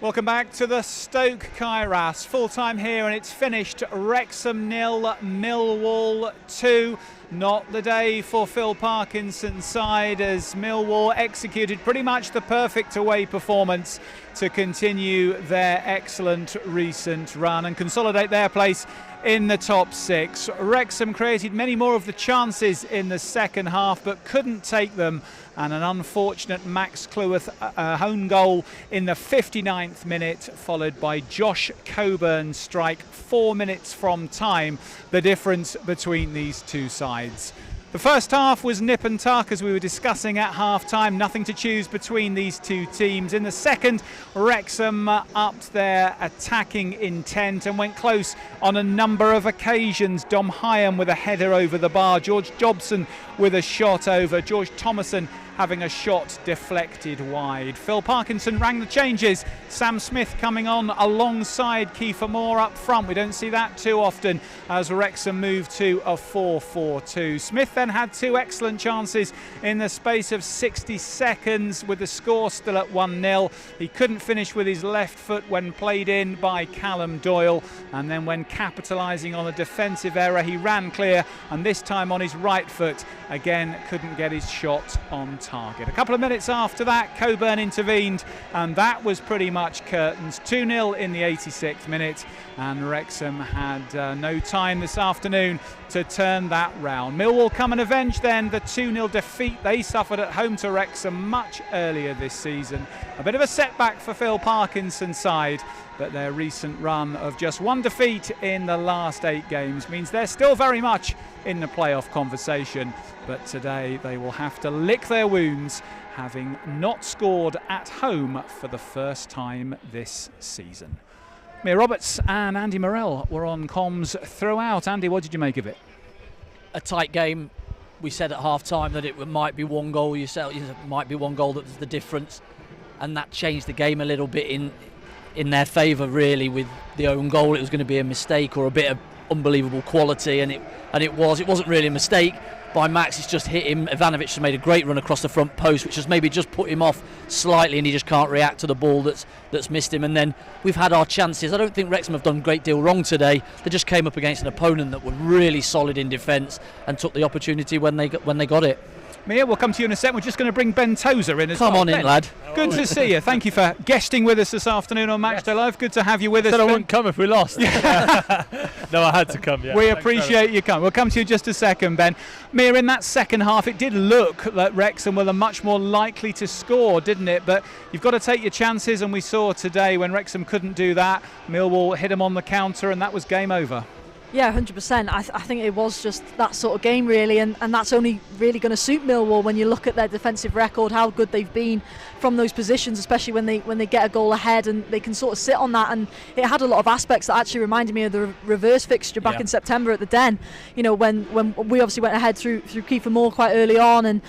Welcome back to the Stoke Kairos. Full time here and it's finished. Wrexham 0, Millwall 2. Not the day for Phil Parkinson's side as Millwall executed pretty much the perfect away performance to continue their excellent recent run and consolidate their place in the top 6. Wrexham created many more of the chances in the second half but couldn't take them, and an unfortunate Max Cleworth own goal in the 59th minute followed by Josh Coburn's strike 4 minutes from time, the difference between these two sides. The first half was nip and tuck as we were discussing at half-time, nothing to choose between these two teams. In the second, Wrexham upped their attacking intent and went close on a number of occasions. Dom Hyam with a header over the bar, George Jobson with a shot over, George Thomason having a shot deflected wide. Phil Parkinson rang the changes. Sam Smith coming on alongside Kiefer Moore up front. We don't see that too often as Wrexham moved to a 4-4-2. Smith then had two excellent chances in the space of 60 seconds with the score still at 1-0. He couldn't finish with his left foot when played in by Callum Doyle, and then when capitalising on a defensive error he ran clear, and this time on his right foot again couldn't get his shot on target. A couple of minutes after that, Coburn intervened and that was pretty much curtains. 2-0 in the 86th minute, and Wrexham had no time this afternoon to turn that round. Millwall come and avenge then the 2-0 defeat they suffered at home to Wrexham much earlier this season. A bit of a setback for Phil Parkinson's side, but their recent run of just one defeat in the last 8 games means they're still very much in the playoff conversation. But today they will have to lick their wounds, having not scored at home for the first time this season. Mia Roberts and Andy Morrell were on comms throughout. Andy, what did you make of it? A tight game. We said at half-time that it might be one goal. You said it might be one goal that was the difference, and that changed the game a little bit in their favour, really, with the own goal. It was going to be a mistake or a bit of unbelievable quality, and it wasn't really a mistake. by Max. It's just hit him. Ivanovic has made a great run across the front post, which has maybe just put him off slightly, and he just can't react to the ball that's missed him. And then we've had our chances. I don't think Wrexham have done a great deal wrong today. They just came up against an opponent that were really solid in defence and took the opportunity when they got it. Mia, we'll come to you in a sec. We're just going to bring Ben Tozer in as well. Come on in, Ben, lad. Good to see you. Thank you for guesting with us this afternoon on Matchday Live. Good to have you with us. I wouldn't come if we lost. No, I had to come. Yeah. We appreciate you coming. We'll come to you in just a second, Ben. Mia, in that second half, it did look like Wrexham were much more likely to score, didn't it? But you've got to take your chances, and we saw today when Wrexham couldn't do that, Millwall hit them on the counter, and that was game over. Yeah, 100%. I think it was just that sort of game, really, and that's only really going to suit Millwall when you look at their defensive record, how good they've been from those positions, especially when they get a goal ahead and they can sort of sit on that. And it had a lot of aspects that actually reminded me of the reverse fixture back in September at the Den. You know, when we obviously went ahead through Kiefer Moore quite early on, and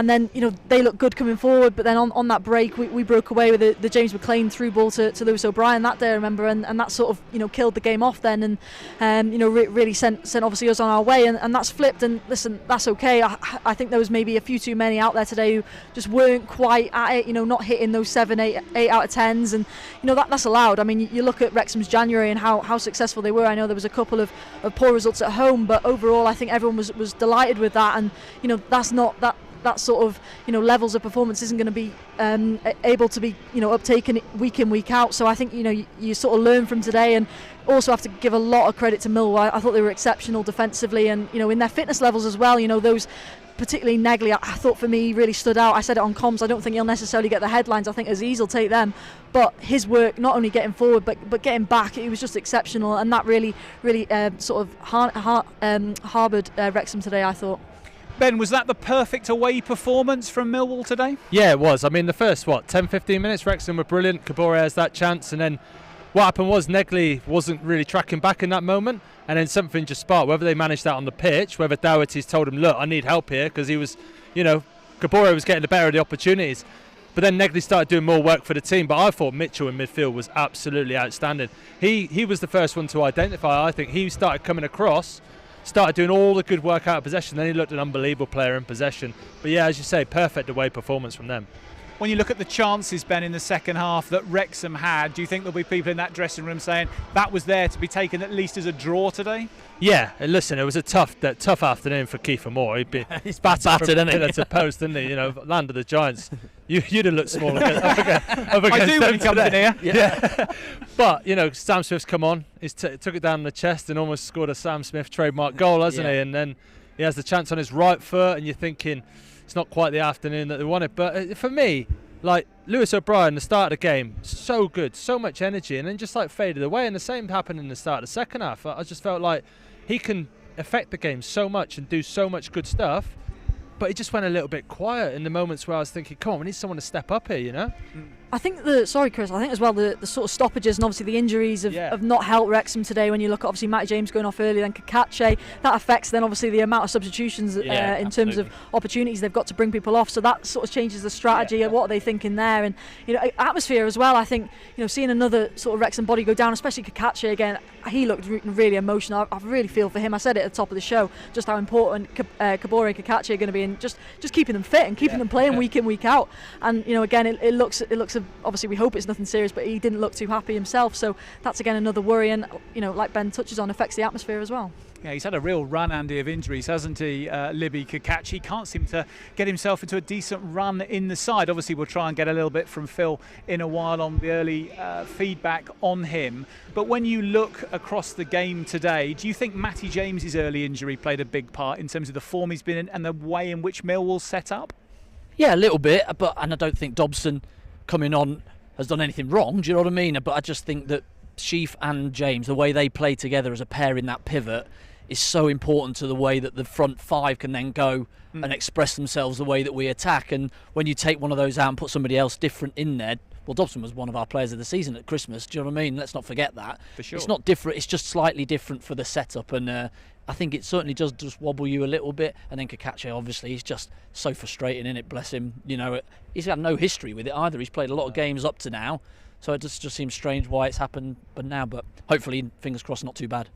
then they looked good coming forward, but then on that break we broke away with the James McLean through ball to Lewis O'Brien that day, I remember, and that sort of killed the game off then, and really sent obviously us on our way, and that's flipped. And listen, that's okay. I think there was maybe a few too many out there today who just weren't quite at it, not hitting those 7, 8 out of 10s, and that's allowed. I mean, you look at Wrexham's January and how successful they were. I know there was a couple of poor results at home, but overall I think everyone was delighted with that, and that's not that sort of levels of performance isn't going to be able to be uptaken week in, week out. So I think you sort of learn from today, and also have to give a lot of credit to Millwall. I thought they were exceptional defensively, and in their fitness levels as well. Those, particularly Negley, I thought for me really stood out. I said it on comms, I don't think he'll necessarily get the headlines. I think Aziz will take them, but his work, not only getting forward but getting back, it was just exceptional, and that really sort of harboured Wrexham today, I thought. Ben, was that the perfect away performance from Millwall today? Yeah, it was. I mean, the first 10-15 minutes Wrexham were brilliant. Kabore has that chance, and then what happened was Negley wasn't really tracking back in that moment, and then something just sparked. Whether they managed that on the pitch, whether Doherty's told him, look, I need help here, because he was, Kabore was getting the better of the opportunities. But then Negley started doing more work for the team. But I thought Mitchell in midfield was absolutely outstanding. He was the first one to identify. I think he started coming across, started doing all the good work out of possession. Then he looked an unbelievable player in possession. But yeah, as you say, perfect away performance from them. When you look at the chances, Ben, in the second half that Wrexham had, do you think there'll be people in that dressing room saying that was there to be taken at least as a draw today? Yeah, listen, it was a tough afternoon for Kiefer Moore. He's battered, isn't he? To post, didn't he? Land of the Giants. You'd have looked small up against I do when he comes in here. Yeah. But Sam Smith's come on. He took it down the chest and almost scored a Sam Smith trademark goal, hasn't he? And then he has the chance on his right foot, and you're thinking it's not quite the afternoon that they wanted. But for me, Lewis O'Brien, the start of the game, so good, so much energy, and then just faded away. And the same happened in the start of the second half. I just felt like he can affect the game so much and do so much good stuff, but he just went a little bit quiet in the moments where I was thinking, come on, we need someone to step up here, I think sorry Chris, I think as well the sort of stoppages and obviously the injuries have not helped Wrexham today. When you look at obviously Matty James going off early, then Kakache, that affects then obviously the amount of substitutions in terms of opportunities they've got to bring people off, so that sort of changes the strategy and what are they thinking there. And atmosphere as well, I think seeing another sort of Wrexham body go down, especially Kakache again, he looked really emotional. I really feel for him. I said it at the top of the show just how important Kabore and Kakache are going to be, and just keeping them fit and keeping them playing week in, week out. And again, it looks obviously we hope it's nothing serious, but he didn't look too happy himself, so that's again another worry, and like Ben touches on, affects the atmosphere as well. Yeah, he's had a real run, Andy, of injuries, hasn't he, Libby Kakache? He can't seem to get himself into a decent run in the side. Obviously, we'll try and get a little bit from Phil in a while on the early feedback on him. But when you look across the game today, do you think Matty James's early injury played a big part in terms of the form he's been in and the way in which Millwall's set up? Yeah, a little bit, and I don't think Dobson coming on has done anything wrong, do you know what I mean? But I just think that Sheaf and James, the way they play together as a pair in that pivot, is so important to the way that the front five can then go and express themselves the way that we attack. And when you take one of those out and put somebody else different in there, well, Dobson was one of our players of the season at Christmas, do you know what I mean? Let's not forget that. For sure. It's not different, it's just slightly different for the setup, and I think it certainly does just wobble you a little bit. And then Kakache, obviously, he's just so frustrating in it, bless him. You know, he's had no history with it either. He's played a lot of games up to now, so it just seems strange why it's happened but now. But hopefully, fingers crossed, not too bad.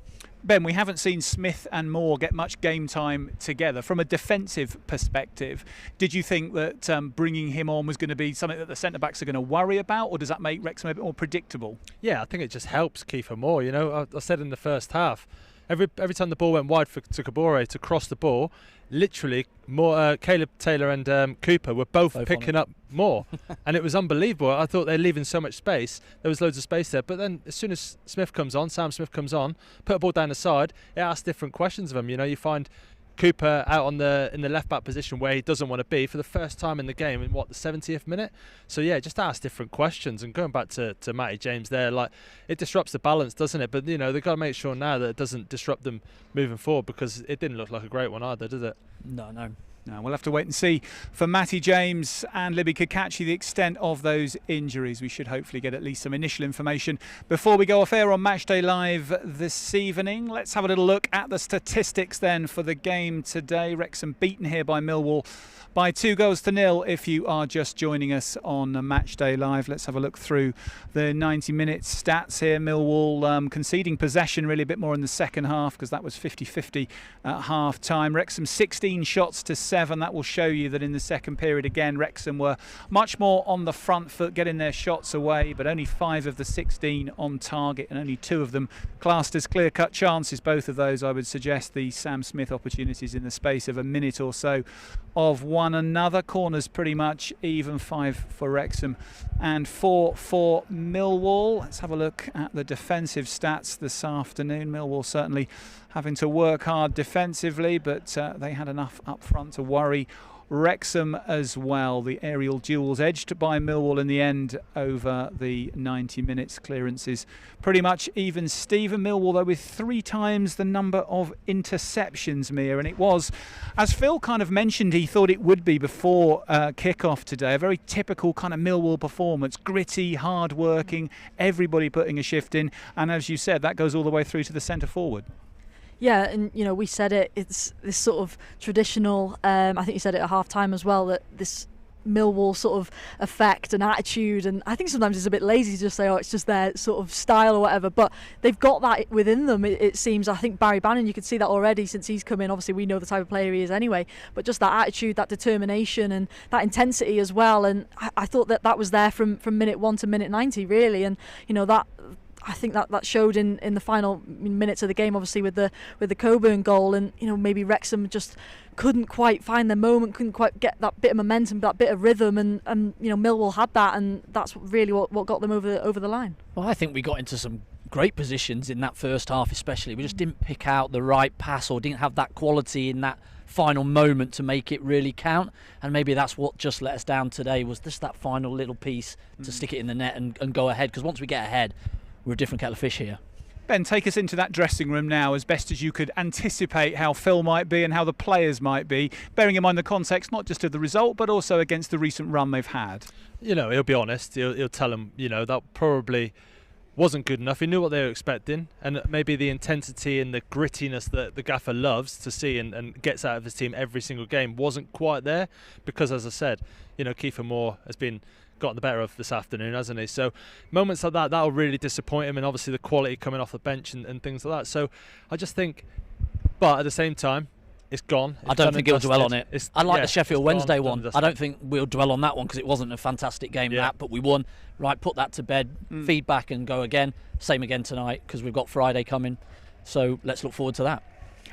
Ben, we haven't seen Smith and Moore get much game time together. From a defensive perspective, did you think that bringing him on was going to be something that the centre-backs are going to worry about, or does that make Wrexham a bit more predictable? Yeah, I think it just helps Kiefer Moore. You know, I said in the first half, every time the ball went wide to Kabore to cross the ball, literally Caleb Taylor and Cooper were both picking up more, and it was unbelievable. I thought they're leaving so much space. There was loads of space there, but then as soon as Sam Smith comes on, put a ball down the side, it asks different questions of him. You know, you find Cooper out in the left back position where he doesn't want to be for the first time in the game in the 70th minute. So yeah, just ask different questions. And going back to Matty James there, like, it disrupts the balance, doesn't it? But you know, they've got to make sure now that it doesn't disrupt them moving forward, because it didn't look like a great one either, did it? No, we'll have to wait and see for Matty James and Libby Kakachi the extent of those injuries. We should hopefully get at least some initial information before we go off air on Matchday Live this evening. Let's have a little look at the statistics then for the game today. Wrexham beaten here by Millwall by 2-0 if you are just joining us on Matchday Live. Let's have a look through the 90-minute stats here. Millwall conceding possession really a bit more in the second half, because that was 50-50 at half time. Wrexham 16 shots to 7. That will show you that in the second period again Wrexham were much more on the front foot, getting their shots away, but only 5 of the 16 on target, and only 2 of them classed as clear-cut chances. Both of those, I would suggest, the Sam Smith opportunities in the space of a minute or so of one another. Corners pretty much even, 5 for Wrexham and 4 for Millwall. Let's have a look at the defensive stats this afternoon. Millwall certainly having to work hard defensively, but they had enough up front to worry Wrexham as well. The aerial duels edged by Millwall in the end over the 90 minutes. Clearances pretty much even Steven. Millwall though with 3 times the number of interceptions, Mia, and it was, as Phil kind of mentioned, he thought it would be before kick-off today, a very typical kind of Millwall performance. Gritty, hard-working, everybody putting a shift in, and as you said, that goes all the way through to the centre forward. Yeah, and you know, we said it's this sort of traditional, I think you said it at half time as well, that this Millwall sort of effect and attitude, and I think sometimes it's a bit lazy to just say, oh, it's just their sort of style or whatever, but they've got that within them, it seems. I think Barry Bannon, you could see that already since he's come in. Obviously we know the type of player he is anyway, but just that attitude, that determination and that intensity as well, and I thought that was there from minute 1 to minute 90 really, and you know, that I think that showed in the final minutes of the game, obviously with the Coleman goal, and you know, maybe Wrexham just couldn't quite find their moment, couldn't quite get that bit of momentum, that bit of rhythm, and you know, Millwall had that, and that's really what got them over the line. Well, I think we got into some great positions in that first half, especially. We just didn't pick out the right pass, or didn't have that quality in that final moment to make it really count, and maybe that's what just let us down today, was just that final little piece to stick it in the net and go ahead, because once we get ahead, we're a different kettle of fish here. Ben, take us into that dressing room now, as best as you could anticipate how Phil might be and how the players might be, bearing in mind the context not just of the result but also against the recent run they've had. You know, he'll be honest, he'll tell them, you know, that probably wasn't good enough. He knew what they were expecting, and maybe the intensity and the grittiness that the gaffer loves to see and gets out of his team every single game wasn't quite there, because as I said, you know, Kiefer Moore has gotten the better of this afternoon, hasn't he? So moments like that'll really disappoint him, and obviously the quality coming off the bench and things like that. So I just think, but at the same time, it's gone. I don't think he'll dwell on it. I like the Sheffield Wednesday one. I don't think we'll dwell on that one, because it wasn't a fantastic game, but we won. Right, put that to bed, feedback and go again. Same again tonight, because we've got Friday coming. So let's look forward to that.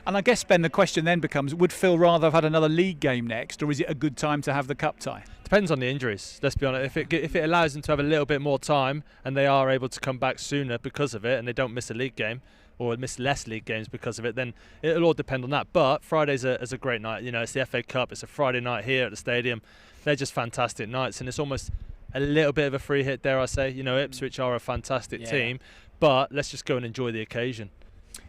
And I guess, Ben, the question then becomes, would Phil rather have had another league game next, or is it a good time to have the cup tie? Depends on the injuries, let's be honest. If it allows them to have a little bit more time and they are able to come back sooner because of it, and they don't miss a league game or miss less league games because of it, then it'll all depend on that. But Friday's a great night. You know, it's the FA Cup, it's a Friday night here at the stadium. They're just fantastic nights, and it's almost a little bit of a free hit, dare I say. You know, Ipswich are a fantastic team, but let's just go and enjoy the occasion.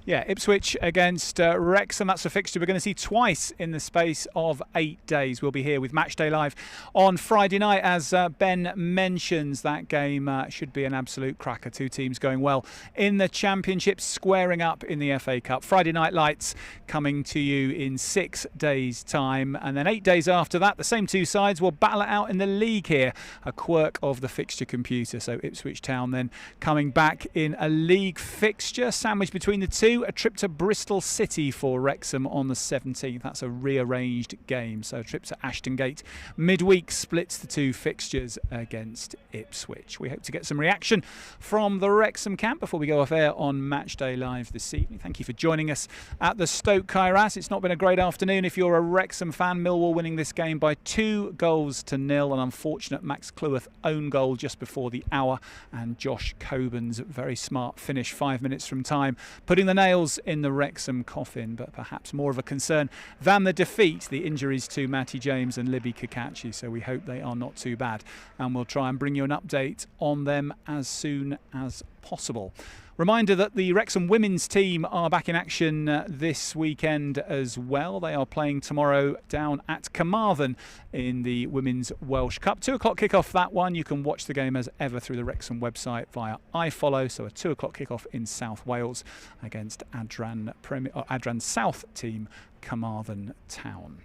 Yeah, Ipswich against Wrexham. That's a fixture we're going to see twice in the space of 8 days. We'll be here with Matchday Live on Friday night. As Ben mentions, that game should be an absolute cracker. Two teams going well in the Championship, squaring up in the FA Cup. Friday Night Lights coming to you in 6 days' time. And then 8 days after that, the same two sides will battle it out in the league here. A quirk of the fixture computer. So Ipswich Town then coming back in a league fixture, sandwiched between the two. A trip to Bristol City for Wrexham on the 17th. That's a rearranged game. So a trip to Ashton Gate midweek splits the two fixtures against Ipswich. We hope to get some reaction from the Wrexham camp before we go off air on Matchday Live this evening. Thank you for joining us at the Stoke Kairos. It's not been a great afternoon if you're a Wrexham fan. Millwall winning this game by 2-0. An unfortunate Max Cleworth own goal just before the hour, and Josh Coban's very smart finish 5 minutes from time, putting the nails in the Wrexham coffin. But perhaps more of a concern than the defeat, the injuries to Matty James and Libby Kakachi. So we hope they are not too bad, and we'll try and bring you an update on them as soon as possible. Reminder that the Wrexham women's team are back in action this weekend as well. They are playing tomorrow down at Carmarthen in the Women's Welsh Cup. 2 o'clock kickoff, that one. You can watch the game as ever through the Wrexham website via iFollow. So a 2 o'clock kickoff in South Wales against Adran South team Carmarthen Town.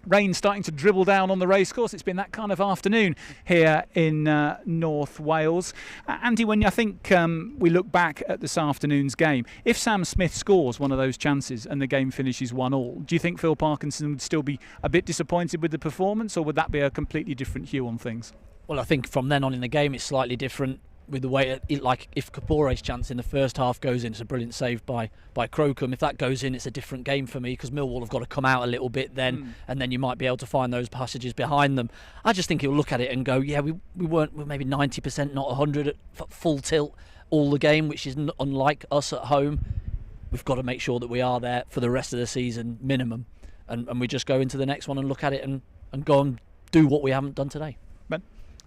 Rain starting to dribble down on the racecourse. It's been that kind of afternoon here in North Wales. Andy, when I think we look back at this afternoon's game, if Sam Smith scores one of those chances and the game finishes 1-1, do you think Phil Parkinson would still be a bit disappointed with the performance, or would that be a completely different hue on things? Well, I think from then on in the game it's slightly different. With the way like if Capore's chance in the first half goes in, it's a brilliant save by Crocombe. If that goes in, it's a different game for me, because Millwall have got to come out a little bit then, and then you might be able to find those passages behind them. I just think he'll look at it and go, yeah, we're maybe 90%, not 100 at full tilt all the game, which is unlike us at home. We've got to make sure that we are there for the rest of the season minimum, and we just go into the next one and look at it and go and do what we haven't done today. Ben?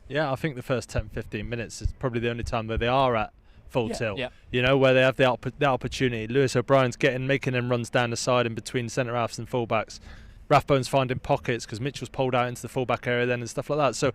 Yeah, I think the first 10-15 minutes is probably the only time where they are at full tilt. Yeah. You know, where they have the opportunity. Lewis O'Brien's making them runs down the side in between centre halves and fullbacks. Rathbone's finding pockets because Mitchell's pulled out into the fullback area then and stuff like that. So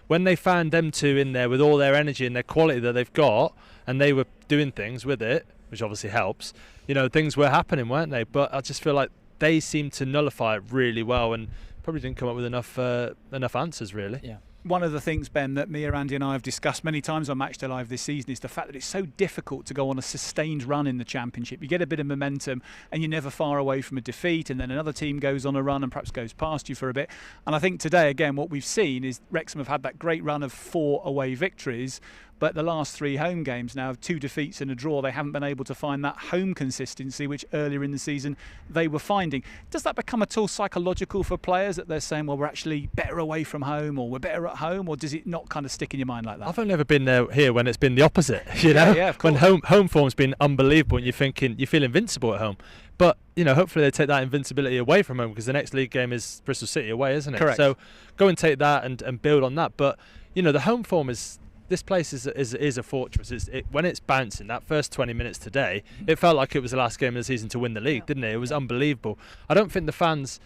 when they found them two in there with all their energy and their quality that they've got, and they were doing things with it, which obviously helps, you know, things were happening, weren't they? But I just feel like they seemed to nullify it really well and probably didn't come up with enough answers, really. Yeah. One of the things, Ben, that me, Andy and I have discussed many times on Matchday Live this season is the fact that it's so difficult to go on a sustained run in the Championship. You get a bit of momentum and you're never far away from a defeat, and then another team goes on a run and perhaps goes past you for a bit. And I think today, again, what we've seen is Wrexham have had that great run of 4 away victories, but the last 3 home games now, 2 defeats and a draw, they haven't been able to find that home consistency which earlier in the season they were finding. Does that become at all psychological for players, that they're saying, well, we're actually better away from home, or we're better at home, or does it not kind of stick in your mind like that? I've only ever been here when it's been the opposite, you know? Yeah, of course. When home form's been unbelievable and you feel invincible at home. But, you know, hopefully they take that invincibility away from home, because the next league game is Bristol City away, isn't it? Correct. So go and take that and build on that. But, you know, the home form is... This place is a fortress. When it's bouncing, that first 20 minutes today, it felt like it was the last game of the season to win the league, didn't it? It was unbelievable. I don't think the fans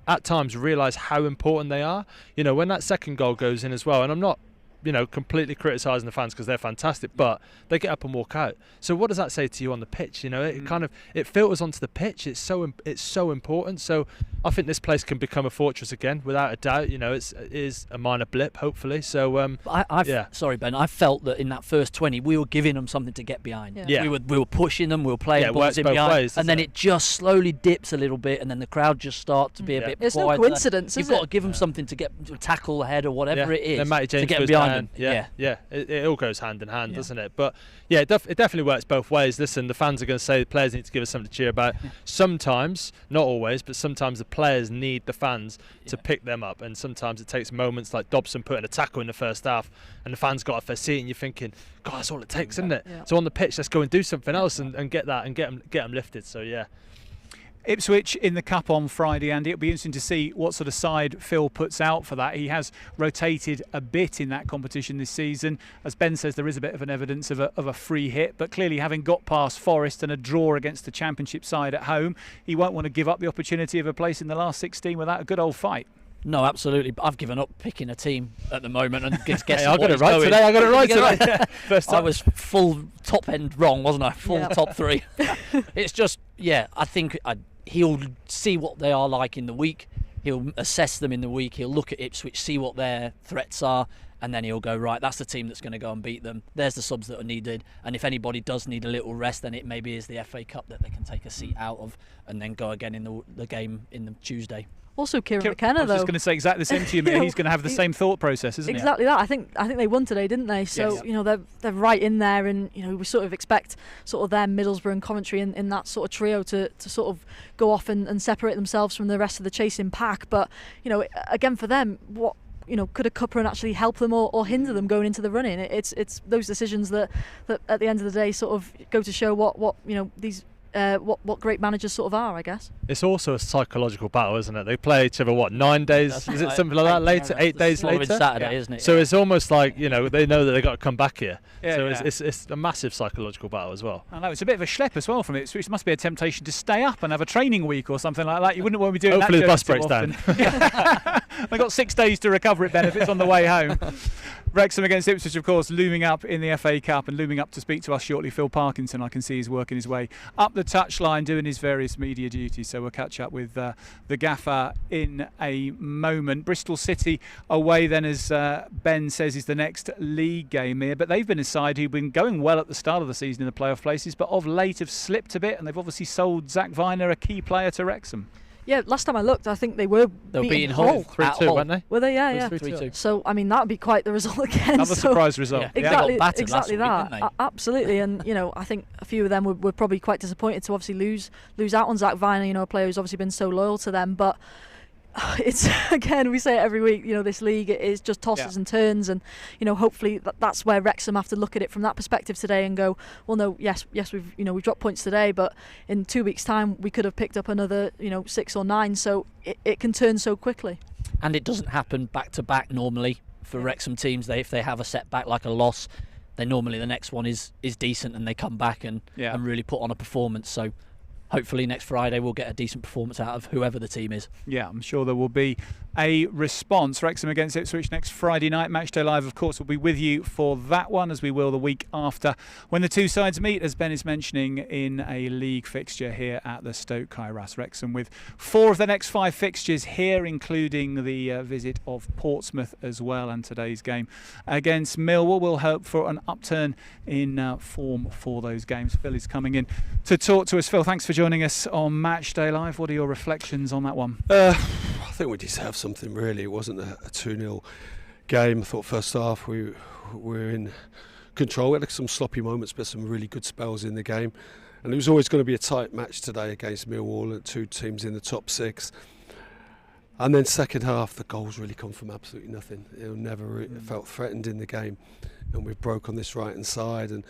at times realise how important they are. You know, when that second goal goes in as well, and I'm not, you know, completely criticising the fans because they're fantastic, but they get up and walk out. So what does that say to you on the pitch? You know, it filters onto the pitch. It's so important. So I think this place can become a fortress again, without a doubt. You know, it is a minor blip, hopefully. So sorry, Ben. I felt that in that first 20, we were giving them something to get behind. Yeah. We were pushing them. We were playing balls in behind, ways, and then it just slowly dips a little bit, and then the crowd just start to be a bit It's quieter. no coincidence, You've is got it? to give them something to tackle ahead or whatever it is. Then Matty James to get goes behind down. them. Yeah. It all goes hand in hand, doesn't it? But yeah, it definitely works both ways. Listen, the fans are going to say the players need to give us something to cheer about. Sometimes, not always, but sometimes the players need the fans to pick them up, and sometimes it takes moments like Dobson putting a tackle in the first half, and the fans got off their seat, and you're thinking, God, that's all it takes, isn't it? Yeah. So on the pitch, let's go and do something else and get that and get them lifted. So yeah. Ipswich in the Cup on Friday, Andy. It'll be interesting to see what sort of side Phil puts out for that. He has rotated a bit in that competition this season. As Ben says, there is a bit of an evidence of a free hit, but clearly having got past Forest and a draw against the Championship side at home, he won't want to give up the opportunity of a place in the last 16 without a good old fight. No, absolutely. I've given up picking a team at the moment and guessing hey, I got it right today. I got it right today. First time. I was full top end wrong, wasn't I? Full top three. It's just, I think he'll see what they are like in the week. He'll assess them in the week. He'll look at Ipswich, see what their threats are, and then he'll go, right, that's the team that's going to go and beat them. There's the subs that are needed. And if anybody does need a little rest, then it maybe is the FA Cup that they can take a seat out of and then go again in the game in the Tuesday. Also, Kieran McKenna, I was just going to say exactly the same to you. He's going to have the same thought process, isn't exactly he? Exactly that. I think they won today, didn't they? So they're right in there, and we sort of expect sort of them, Middlesbrough and Coventry in that sort of trio to sort of go off and separate themselves from the rest of the chasing pack. But again for them, what could a cup run actually help them or hinder them going into the running? It's those decisions that at the end of the day sort of go to show what these. What great managers sort of are, I guess. It's also a psychological battle, isn't it? They play each other 9 days? Is it something like that later? 8 days later. Saturday, isn't it? So it's almost like they know that they got to come back here. It's a massive psychological battle as well. I know it's a bit of a schlep as well from it. So it must be a temptation to stay up and have a training week or something like that. You wouldn't want to be doing Hopefully that. Hopefully the bus breaks down. They've got 6 days to recover it, benefits on the way home. Wrexham against Ipswich, of course, looming up in the FA Cup and looming up to speak to us shortly. Phil Parkinson, I can see, is working his way up the touchline, doing his various media duties. So we'll catch up with the gaffer in a moment. Bristol City away then, as Ben says, is the next league game here. But they've been a side who've been going well at the start of the season in the playoff places, but of late have slipped a bit, and they've obviously sold Zach Viner, a key player, to Wrexham. Yeah, last time I looked, I think they were beating Hull 3-2, weren't they? Were they? Yeah. 3-2. So I mean, that would be quite the result again. Another surprise result. Exactly, they got battered exactly last that. week, didn't they? Absolutely, and I think a few of them were probably quite disappointed to obviously lose out on Zach Viner. A player who's obviously been so loyal to them, but. It's again, we say it every week, this league is just tosses and turns, and hopefully that's where Wrexham have to look at it from that perspective today and go, well, no, yes we've dropped points today, but in 2 weeks' time we could have picked up another 6 or 9, so it can turn so quickly. And it doesn't happen back to back normally for Wrexham teams. If they have a setback like a loss, then normally the next one is decent and they come back and really put on a performance. So hopefully next Friday we'll get a decent performance out of whoever the team is. Yeah, I'm sure there will be a response. Wrexham against Ipswich next Friday night. Matchday Live, of course, will be with you for that one, as we will the week after, when the two sides meet, as Ben is mentioning, in a league fixture here at the Stoke Kairas. Wrexham with 4 of the next 5 fixtures here, including the visit of Portsmouth as well, and today's game against Millwall. We'll hope for an upturn in form for those games. Phil is coming in to talk to us. Phil, thanks for joining us on Matchday Live. What are your reflections on that one? I think we deserved something, really. It wasn't a 2-0 game. I thought first half we were in control. We had some sloppy moments, but some really good spells in the game. And it was always going to be a tight match today against Millwall, and 2 teams in the top 6. And then second half, the goals really come from absolutely nothing. It never felt threatened in the game. And we broke on this right-hand side and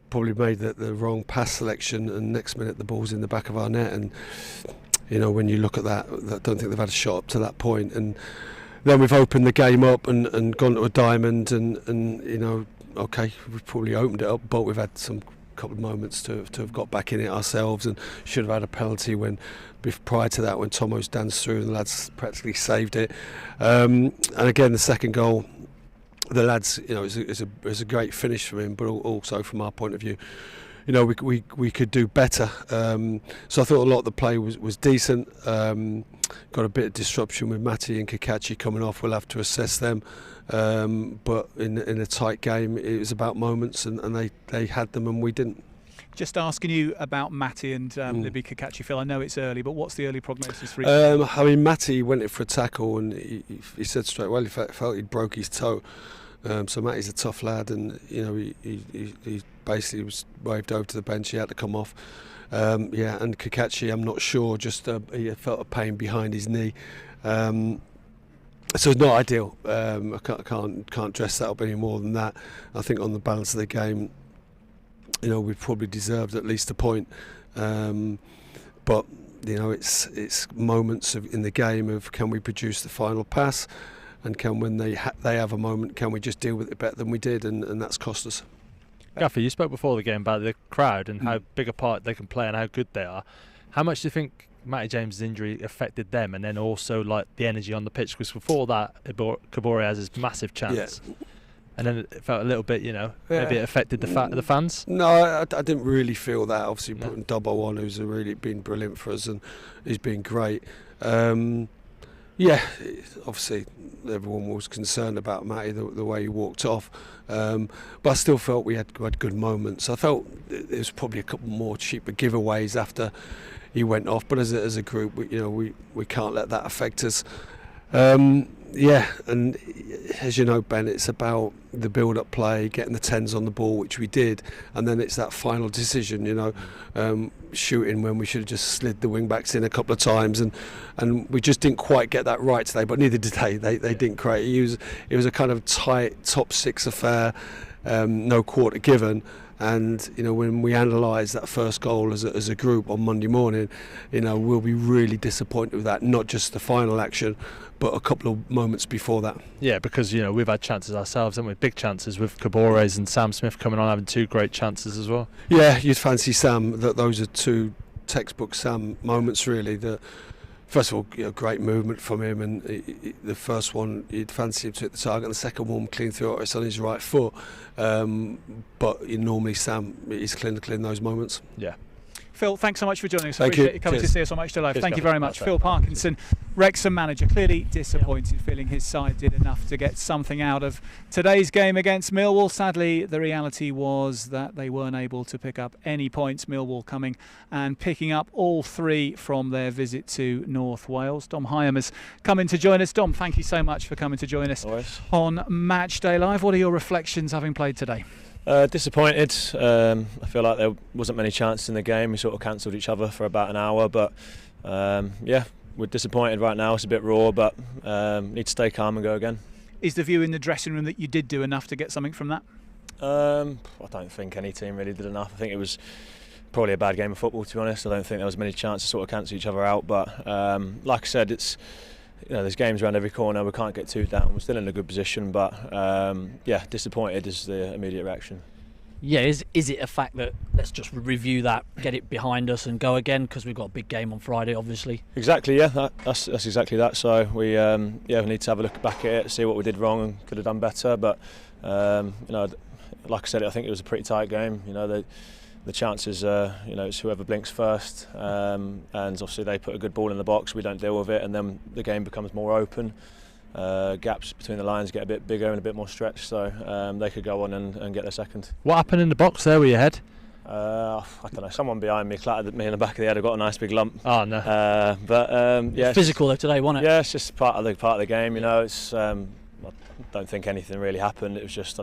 probably made the wrong pass selection, and next minute the ball's in the back of our net. And when you look at that, I don't think they've had a shot up to that point. And then we've opened the game up and gone to a diamond, and okay, we've probably opened it up, but we've had some couple of moments to have got back in it ourselves, and should have had a penalty prior to that when Tomos danced through and the lads practically saved it. And again, the second goal, the lads, it's a great finish from him, but also from our point of view, we could do better. So I thought a lot of the play was decent. Got a bit of disruption with Matty and Kakachi coming off. We'll have to assess them. But in a tight game, it was about moments, and they had them and we didn't. Just asking you about Matty and Libby Kakachi, Phil. I know it's early, but what's the early prognosis for you? Matty went in for a tackle, and he said straight away he felt he'd broke his toe. So Matty's a tough lad, and he basically was waved over to the bench. He had to come off. And Kakachi, I'm not sure. Just he felt a pain behind his knee. So it's not ideal. I can't dress that up any more than that. I think on the balance of the game, we probably deserved at least a point. But it's moments in the game of, can we produce the final pass, and when they have a moment, can we just deal with it better than we did, and that's cost us. Gaffer, you spoke before the game about the crowd and how big a part they can play and how good they are. How much do you think Matty James' injury affected them, and then also like the energy on the pitch? Because before that, Kabore has his massive chance. Yeah. And then it felt a little bit, maybe it affected the fans. No, I didn't really feel that. Obviously, putting Dubbo on, who's really been brilliant for us, and he's been great. Obviously, everyone was concerned about Matty, the way he walked off. But I still felt we had good moments. I felt there was probably a couple more cheaper giveaways after he went off. But as a group, we can't let that affect us. And as you know, Ben, it's about the build-up play, getting the 10s on the ball, which we did, and then it's that final decision, shooting when we should have just slid the wing-backs in a couple of times, and we just didn't quite get that right today, but neither did they. They didn't create. It was a kind of tight top six affair, no quarter given. And when we analyse that first goal as a group on Monday morning, we'll be really disappointed with that. Not just the final action, but a couple of moments before that. Yeah, because we've had chances ourselves, haven't we? Big chances with Kabores and Sam Smith coming on, having two great chances as well. Yeah, you'd fancy Sam. Those are two textbook Sam moments, really. First of all, great movement from him, and the first one you'd fancy him to hit the target, and the second one clean through, it's on his right foot. But normally Sam is clinical in those moments. Yeah. Phil, thanks so much for joining us. Thank Appreciate you coming to see us on Match Day Live. Thank you very much. That's Phil Parkinson, Wrexham manager, clearly disappointed, feeling his side did enough to get something out of today's game against Millwall. Sadly, the reality was that they weren't able to pick up any points. Millwall coming and picking up all 3 from their visit to North Wales. Dom Hyam has come in to join us. Dom, thank you so much for coming to join us on Match Day Live. What are your reflections having played today? Disappointed. I feel like there wasn't many chances in the game. We sort of cancelled each other for about an hour, but we're disappointed right now. It's a bit raw, but need to stay calm and go again. Is the view in the dressing room that you did do enough to get something from that? I don't think any team really did enough. I think it was probably a bad game of football, to be honest. I don't think there was many chances to sort of cancel each other out, but like I said, it's there's games around every corner. We can't get too down. We're still in a good position, but disappointed is the immediate reaction. Yeah, is it a fact that let's just review that, get it behind us and go again, because we've got a big game on Friday, obviously? Exactly, yeah, that's exactly that. So we we need to have a look back at it, see what we did wrong and could have done better. But like I said, I think it was a pretty tight game. The chances, it's whoever blinks first, and obviously they put a good ball in the box. We don't deal with it, and then the game becomes more open. Gaps between the lines get a bit bigger and a bit more stretched, so they could go on and get their second. What happened in the box there with your head? I don't know. Someone behind me clattered me in the back of the head. I got a nice big lump. Oh no! Yeah, physical though today, wasn't it? Yeah, it's just part of the game. It's. I don't think anything really happened. It was just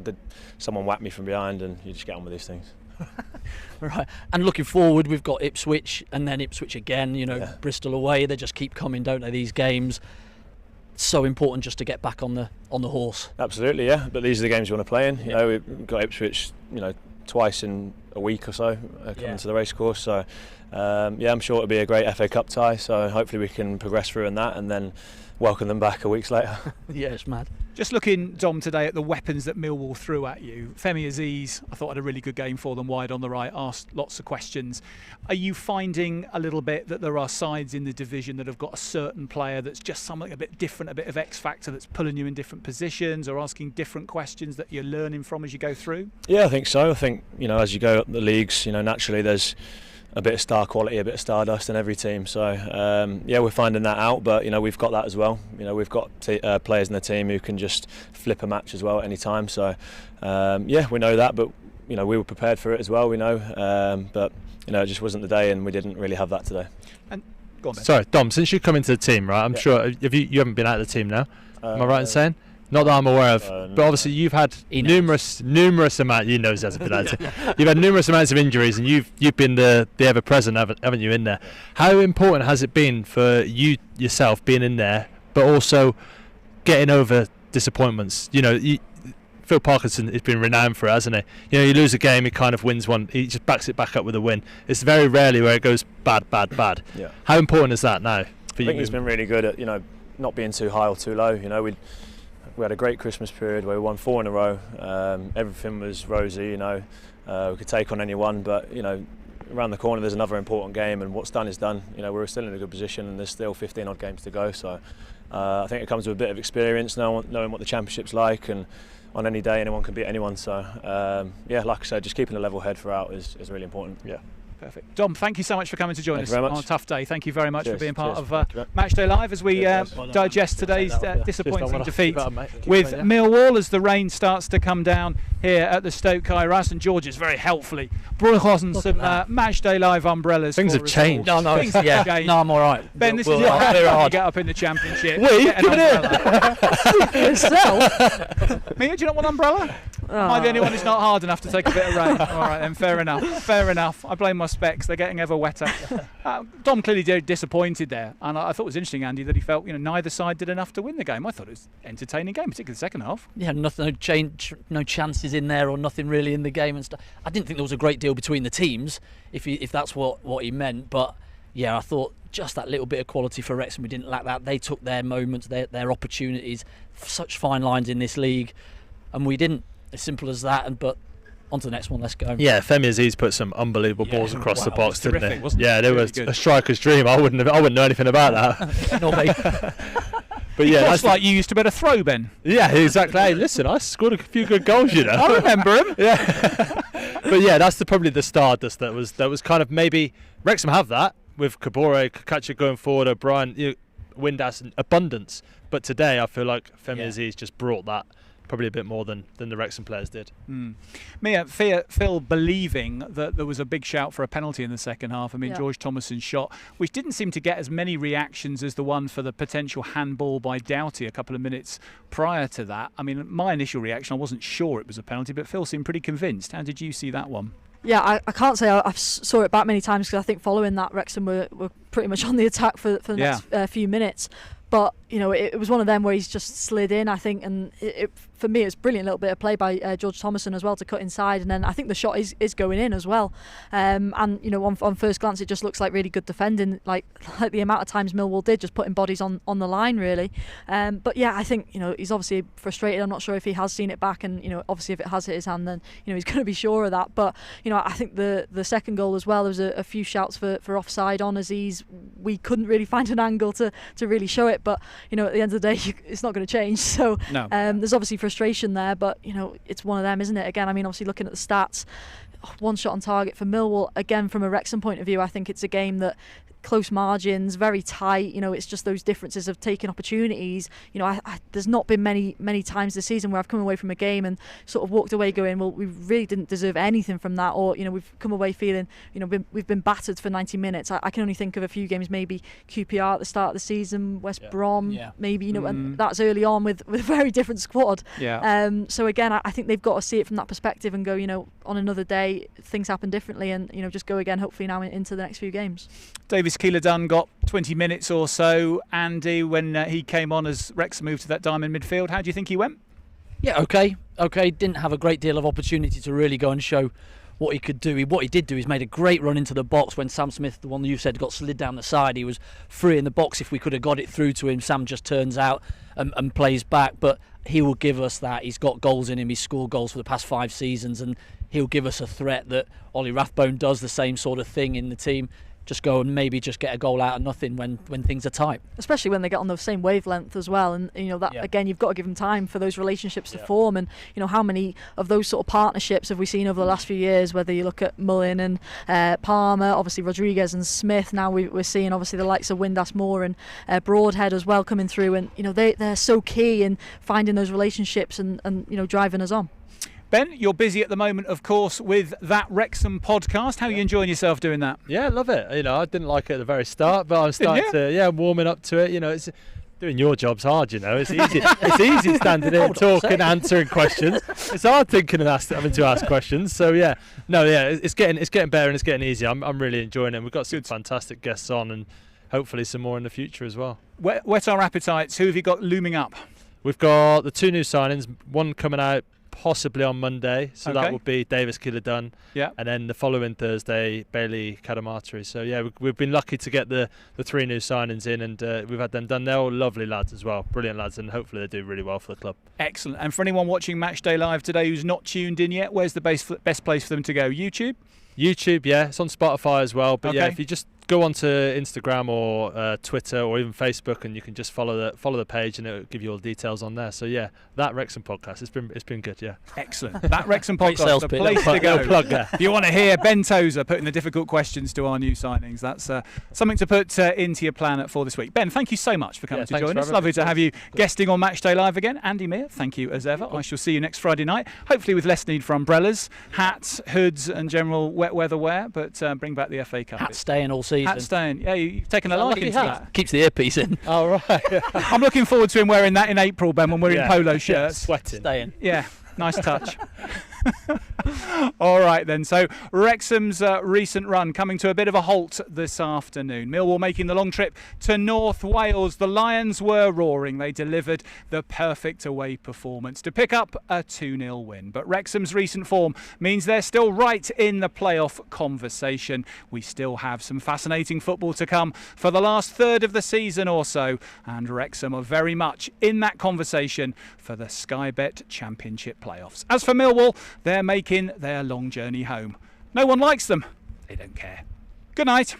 someone whacked me from behind, and you just get on with these things. Right, and looking forward, we've got Ipswich and then Ipswich again. Bristol away. They just keep coming, don't they? These games. So important just to get back on the horse. Absolutely, yeah. But these are the games you want to play in. We've got Ipswich, twice in a week or so coming to the racecourse. So I'm sure it'll be a great FA Cup tie. So hopefully we can progress through in that and then welcome them back a week later. Yeah, it's mad. Just looking, Dom, today at the weapons that Millwall threw at you. Femi Aziz, I thought had a really good game for them, wide on the right, asked lots of questions. Are you finding a little bit that there are sides in the division that have got a certain player that's just something a bit different, a bit of X factor that's pulling you in different positions or asking different questions that you're learning from as you go through? Yeah, I think so. I think, as you go up the leagues, naturally there's a bit of star quality, a bit of stardust in every team. So we're finding that out, but we've got that as well. We've got players in the team who can just flip a match as well at any time. So we know that, but we were prepared for it as well. We know, but it just wasn't the day, and we didn't really have that today. And go on, Ben. Sorry, Dom. Since you come into the team, right? I'm sure you haven't been out of the team now. Am I right in saying? Not that I'm aware of, but obviously you've had numerous amounts. You know, hasn't been out. You've had numerous amounts of injuries, and you've been the ever present, haven't you? In there, how important has it been for you yourself being in there, but also getting over disappointments? Phil Parkinson has been renowned for it, hasn't he? You know, you lose a game, he kind of wins one, he just backs it back up with a win. It's very rarely where it goes bad. Yeah. How important is that now? I think he's been really good at, you know, not being too high or too low. You know, we had a great Christmas period where we won 4 in a row. Everything was rosy, you know. We could take on anyone, but, you know, around the corner there's another important game, and what's done is done. You know, we're still in a good position and there's still 15 odd games to go, so I think it comes with a bit of experience, knowing what the championship's like, and on any day anyone can beat anyone, so yeah, like I said, just keeping a level head throughout is really important. Yeah. Perfect. Dom, thank you so much for coming to join us on a tough day. Thank you very much for being part of Matchday Live as we digest today's disappointing defeat with Millwall as the rain starts to come down here at the Stoke Kairos, and George is very helpfully brought on some Matchday Live umbrellas. Things have changed. No, I'm all right. Ben, this is your time to get up in the Championship. Give it For yourself. Mia, do you not want an umbrella? Am I the only one who's not hard enough to take a bit of rain? All right, then, fair enough. I blame my specs, they're getting ever wetter. Dom clearly disappointed there, and I thought it was interesting, Andy, that he felt neither side did enough to win the game. I thought it was an entertaining game, particularly the second half. Yeah, no chances in there or nothing really in the game and stuff. I didn't think there was a great deal between the teams, if that's what he meant, but yeah, I thought just that little bit of quality for Wrexham. We didn't lack that. They took their moments, their opportunities, such fine lines in this league, and we didn't. As simple as that. But on to the next one. Let's go. Yeah, Femi Aziz put some unbelievable balls across the box, didn't he? Yeah, there was a striker's dream. I wouldn't know anything about that. Not me. But yeah, that's like you used to be able to throw, Ben. Yeah, exactly. Hey, listen, I scored a few good goals, you know. I remember him. Yeah. But yeah, that's probably the stardust that was kind of, maybe Wrexham have that with Kabore, Kakacha going forward, O'Brien, Windass, and abundance. But today, I feel like Femi Aziz just brought that. Probably a bit more than the Wrexham players did. Mia, Phil believing that there was a big shout for a penalty in the second half. I mean, George Thomason's shot, which didn't seem to get as many reactions as the one for the potential handball by Doughty a couple of minutes prior to that. I mean, my initial reaction, I wasn't sure it was a penalty, but Phil seemed pretty convinced. How did you see that one? Yeah, I can't say I saw it back many times, because I think following that Wrexham were pretty much on the attack for the next few minutes. But, it was one of them where he's just slid in, I think, and for me, it's a brilliant little bit of play by George Thomason as well to cut inside, and then I think the shot is going in as well. And, on first glance, it just looks like really good defending, like the amount of times Millwall did, just putting bodies on the line, really. But, yeah, I think, he's obviously frustrated. I'm not sure if he has seen it back, and, obviously if it has hit his hand, then, he's going to be sure of that. But, I think the second goal as well, there was a few shouts for offside on Aziz. We couldn't really find an angle to really show it, but at the end of the day, it's not going to change. So no. There's obviously frustration there, but it's one of them, isn't it? Again, I mean, obviously looking at the stats, one shot on target for Millwall. Again, from a Wrexham point of view, I think it's a game that close margins, very tight. It's just those differences of taking opportunities. There's not been many times this season where I've come away from a game and sort of walked away going, well, we really didn't deserve anything from that, or we've come away feeling we've been battered for 90 minutes. I can only think of a few games, maybe QPR at the start of the season, West Brom, maybe and that's early on with a very different squad. So again, I think they've got to see it from that perspective and go, on another day things happen differently, and just go again, hopefully now into the next few games. Davis Keeler-Dunn got 20 minutes or so, Andy, when he came on as Wrexham moved to that diamond midfield. How do you think he went? Yeah, okay. Didn't have a great deal of opportunity to really go and show what he could do. What he did do is made a great run into the box when Sam Smith, the one that you said, got slid down the side. He was free in the box. If we could have got it through to him, Sam just turns out and plays back. But he will give us that. He's got goals in him. He's scored goals for the past 5 seasons, and he'll give us a threat that Ollie Rathbone does the same sort of thing in the team. Just go and maybe just get a goal out of nothing when things are tight. Especially when they get on the same wavelength as well, and again, you've got to give them time for those relationships to form. And how many of those sort of partnerships have we seen over the last few years? Whether you look at Mullin and Palmer, obviously Rodriguez and Smith. Now we're seeing obviously the likes of Windass Moore and Broadhead as well coming through, and they're so key in finding those relationships and driving us on. Ben, you're busy at the moment, of course, with that Wrexham podcast. How are you enjoying yourself doing that? Yeah, I love it. I didn't like it at the very start, but I'm starting to, warming up to it. It's doing your job's hard, It's easy. It's easy standing there talking, answering questions. It's hard thinking and having to ask questions. So it's getting better and it's getting easier. I'm really enjoying it. We've got some fantastic guests on, and hopefully some more in the future as well. Whet our appetites. Who have you got looming up? We've got the 2 new signings. One coming out possibly on Monday, so Okay. that would be Davis Killadun. Yeah. And then the following Thursday, Bailey Cadamarteri. So yeah, we've been lucky to get the 3 new signings in, and we've had them done. They're all lovely lads as well, brilliant lads, and hopefully they do really well for the club. Excellent. And for anyone watching Matchday Live today who's not tuned in yet, where's the best place for them to go? YouTube? YouTube, yeah, it's on Spotify as well. But yeah, Okay. if you just go onto Instagram or Twitter or even Facebook, and you can just follow the page, and it'll give you all the details on there. So yeah, that Wrexham podcast, it's been good. Yeah, excellent. That Wrexham Great podcast, sales the pitch. place to go. No plug there. If you want to hear Ben Tozer putting the difficult questions to our new signings, that's something to put into your plan for this week. Ben, thank you so much for coming Yeah, to thanks join for us. having Lovely me. to have you guesting on Matchday Live again. Andy Mear, thank you as ever. I shall see you next Friday night, hopefully with less need for umbrellas, hats, hoods, and general wet weather wear. But bring back the FA Cup. Hat staying all season. Hat staying. Yeah, you've taken a liking to that. Keeps the earpiece in. all right. I'm looking forward to him wearing that in April, Ben, when we're in polo shirts. Sweating. Staying. Yeah, nice touch. All right then, so Wrexham's recent run coming to a bit of a halt this afternoon. Millwall making the long trip to North Wales. The Lions were roaring. They delivered the perfect away performance to pick up a 2-0 win. But Wrexham's recent form means they're still right in the playoff conversation. We still have some fascinating football to come for the last third of the season or so, and Wrexham are very much in that conversation for the Sky Bet Championship playoffs. As for Millwall, they're making their long journey home. No one likes them. They don't care. Good night.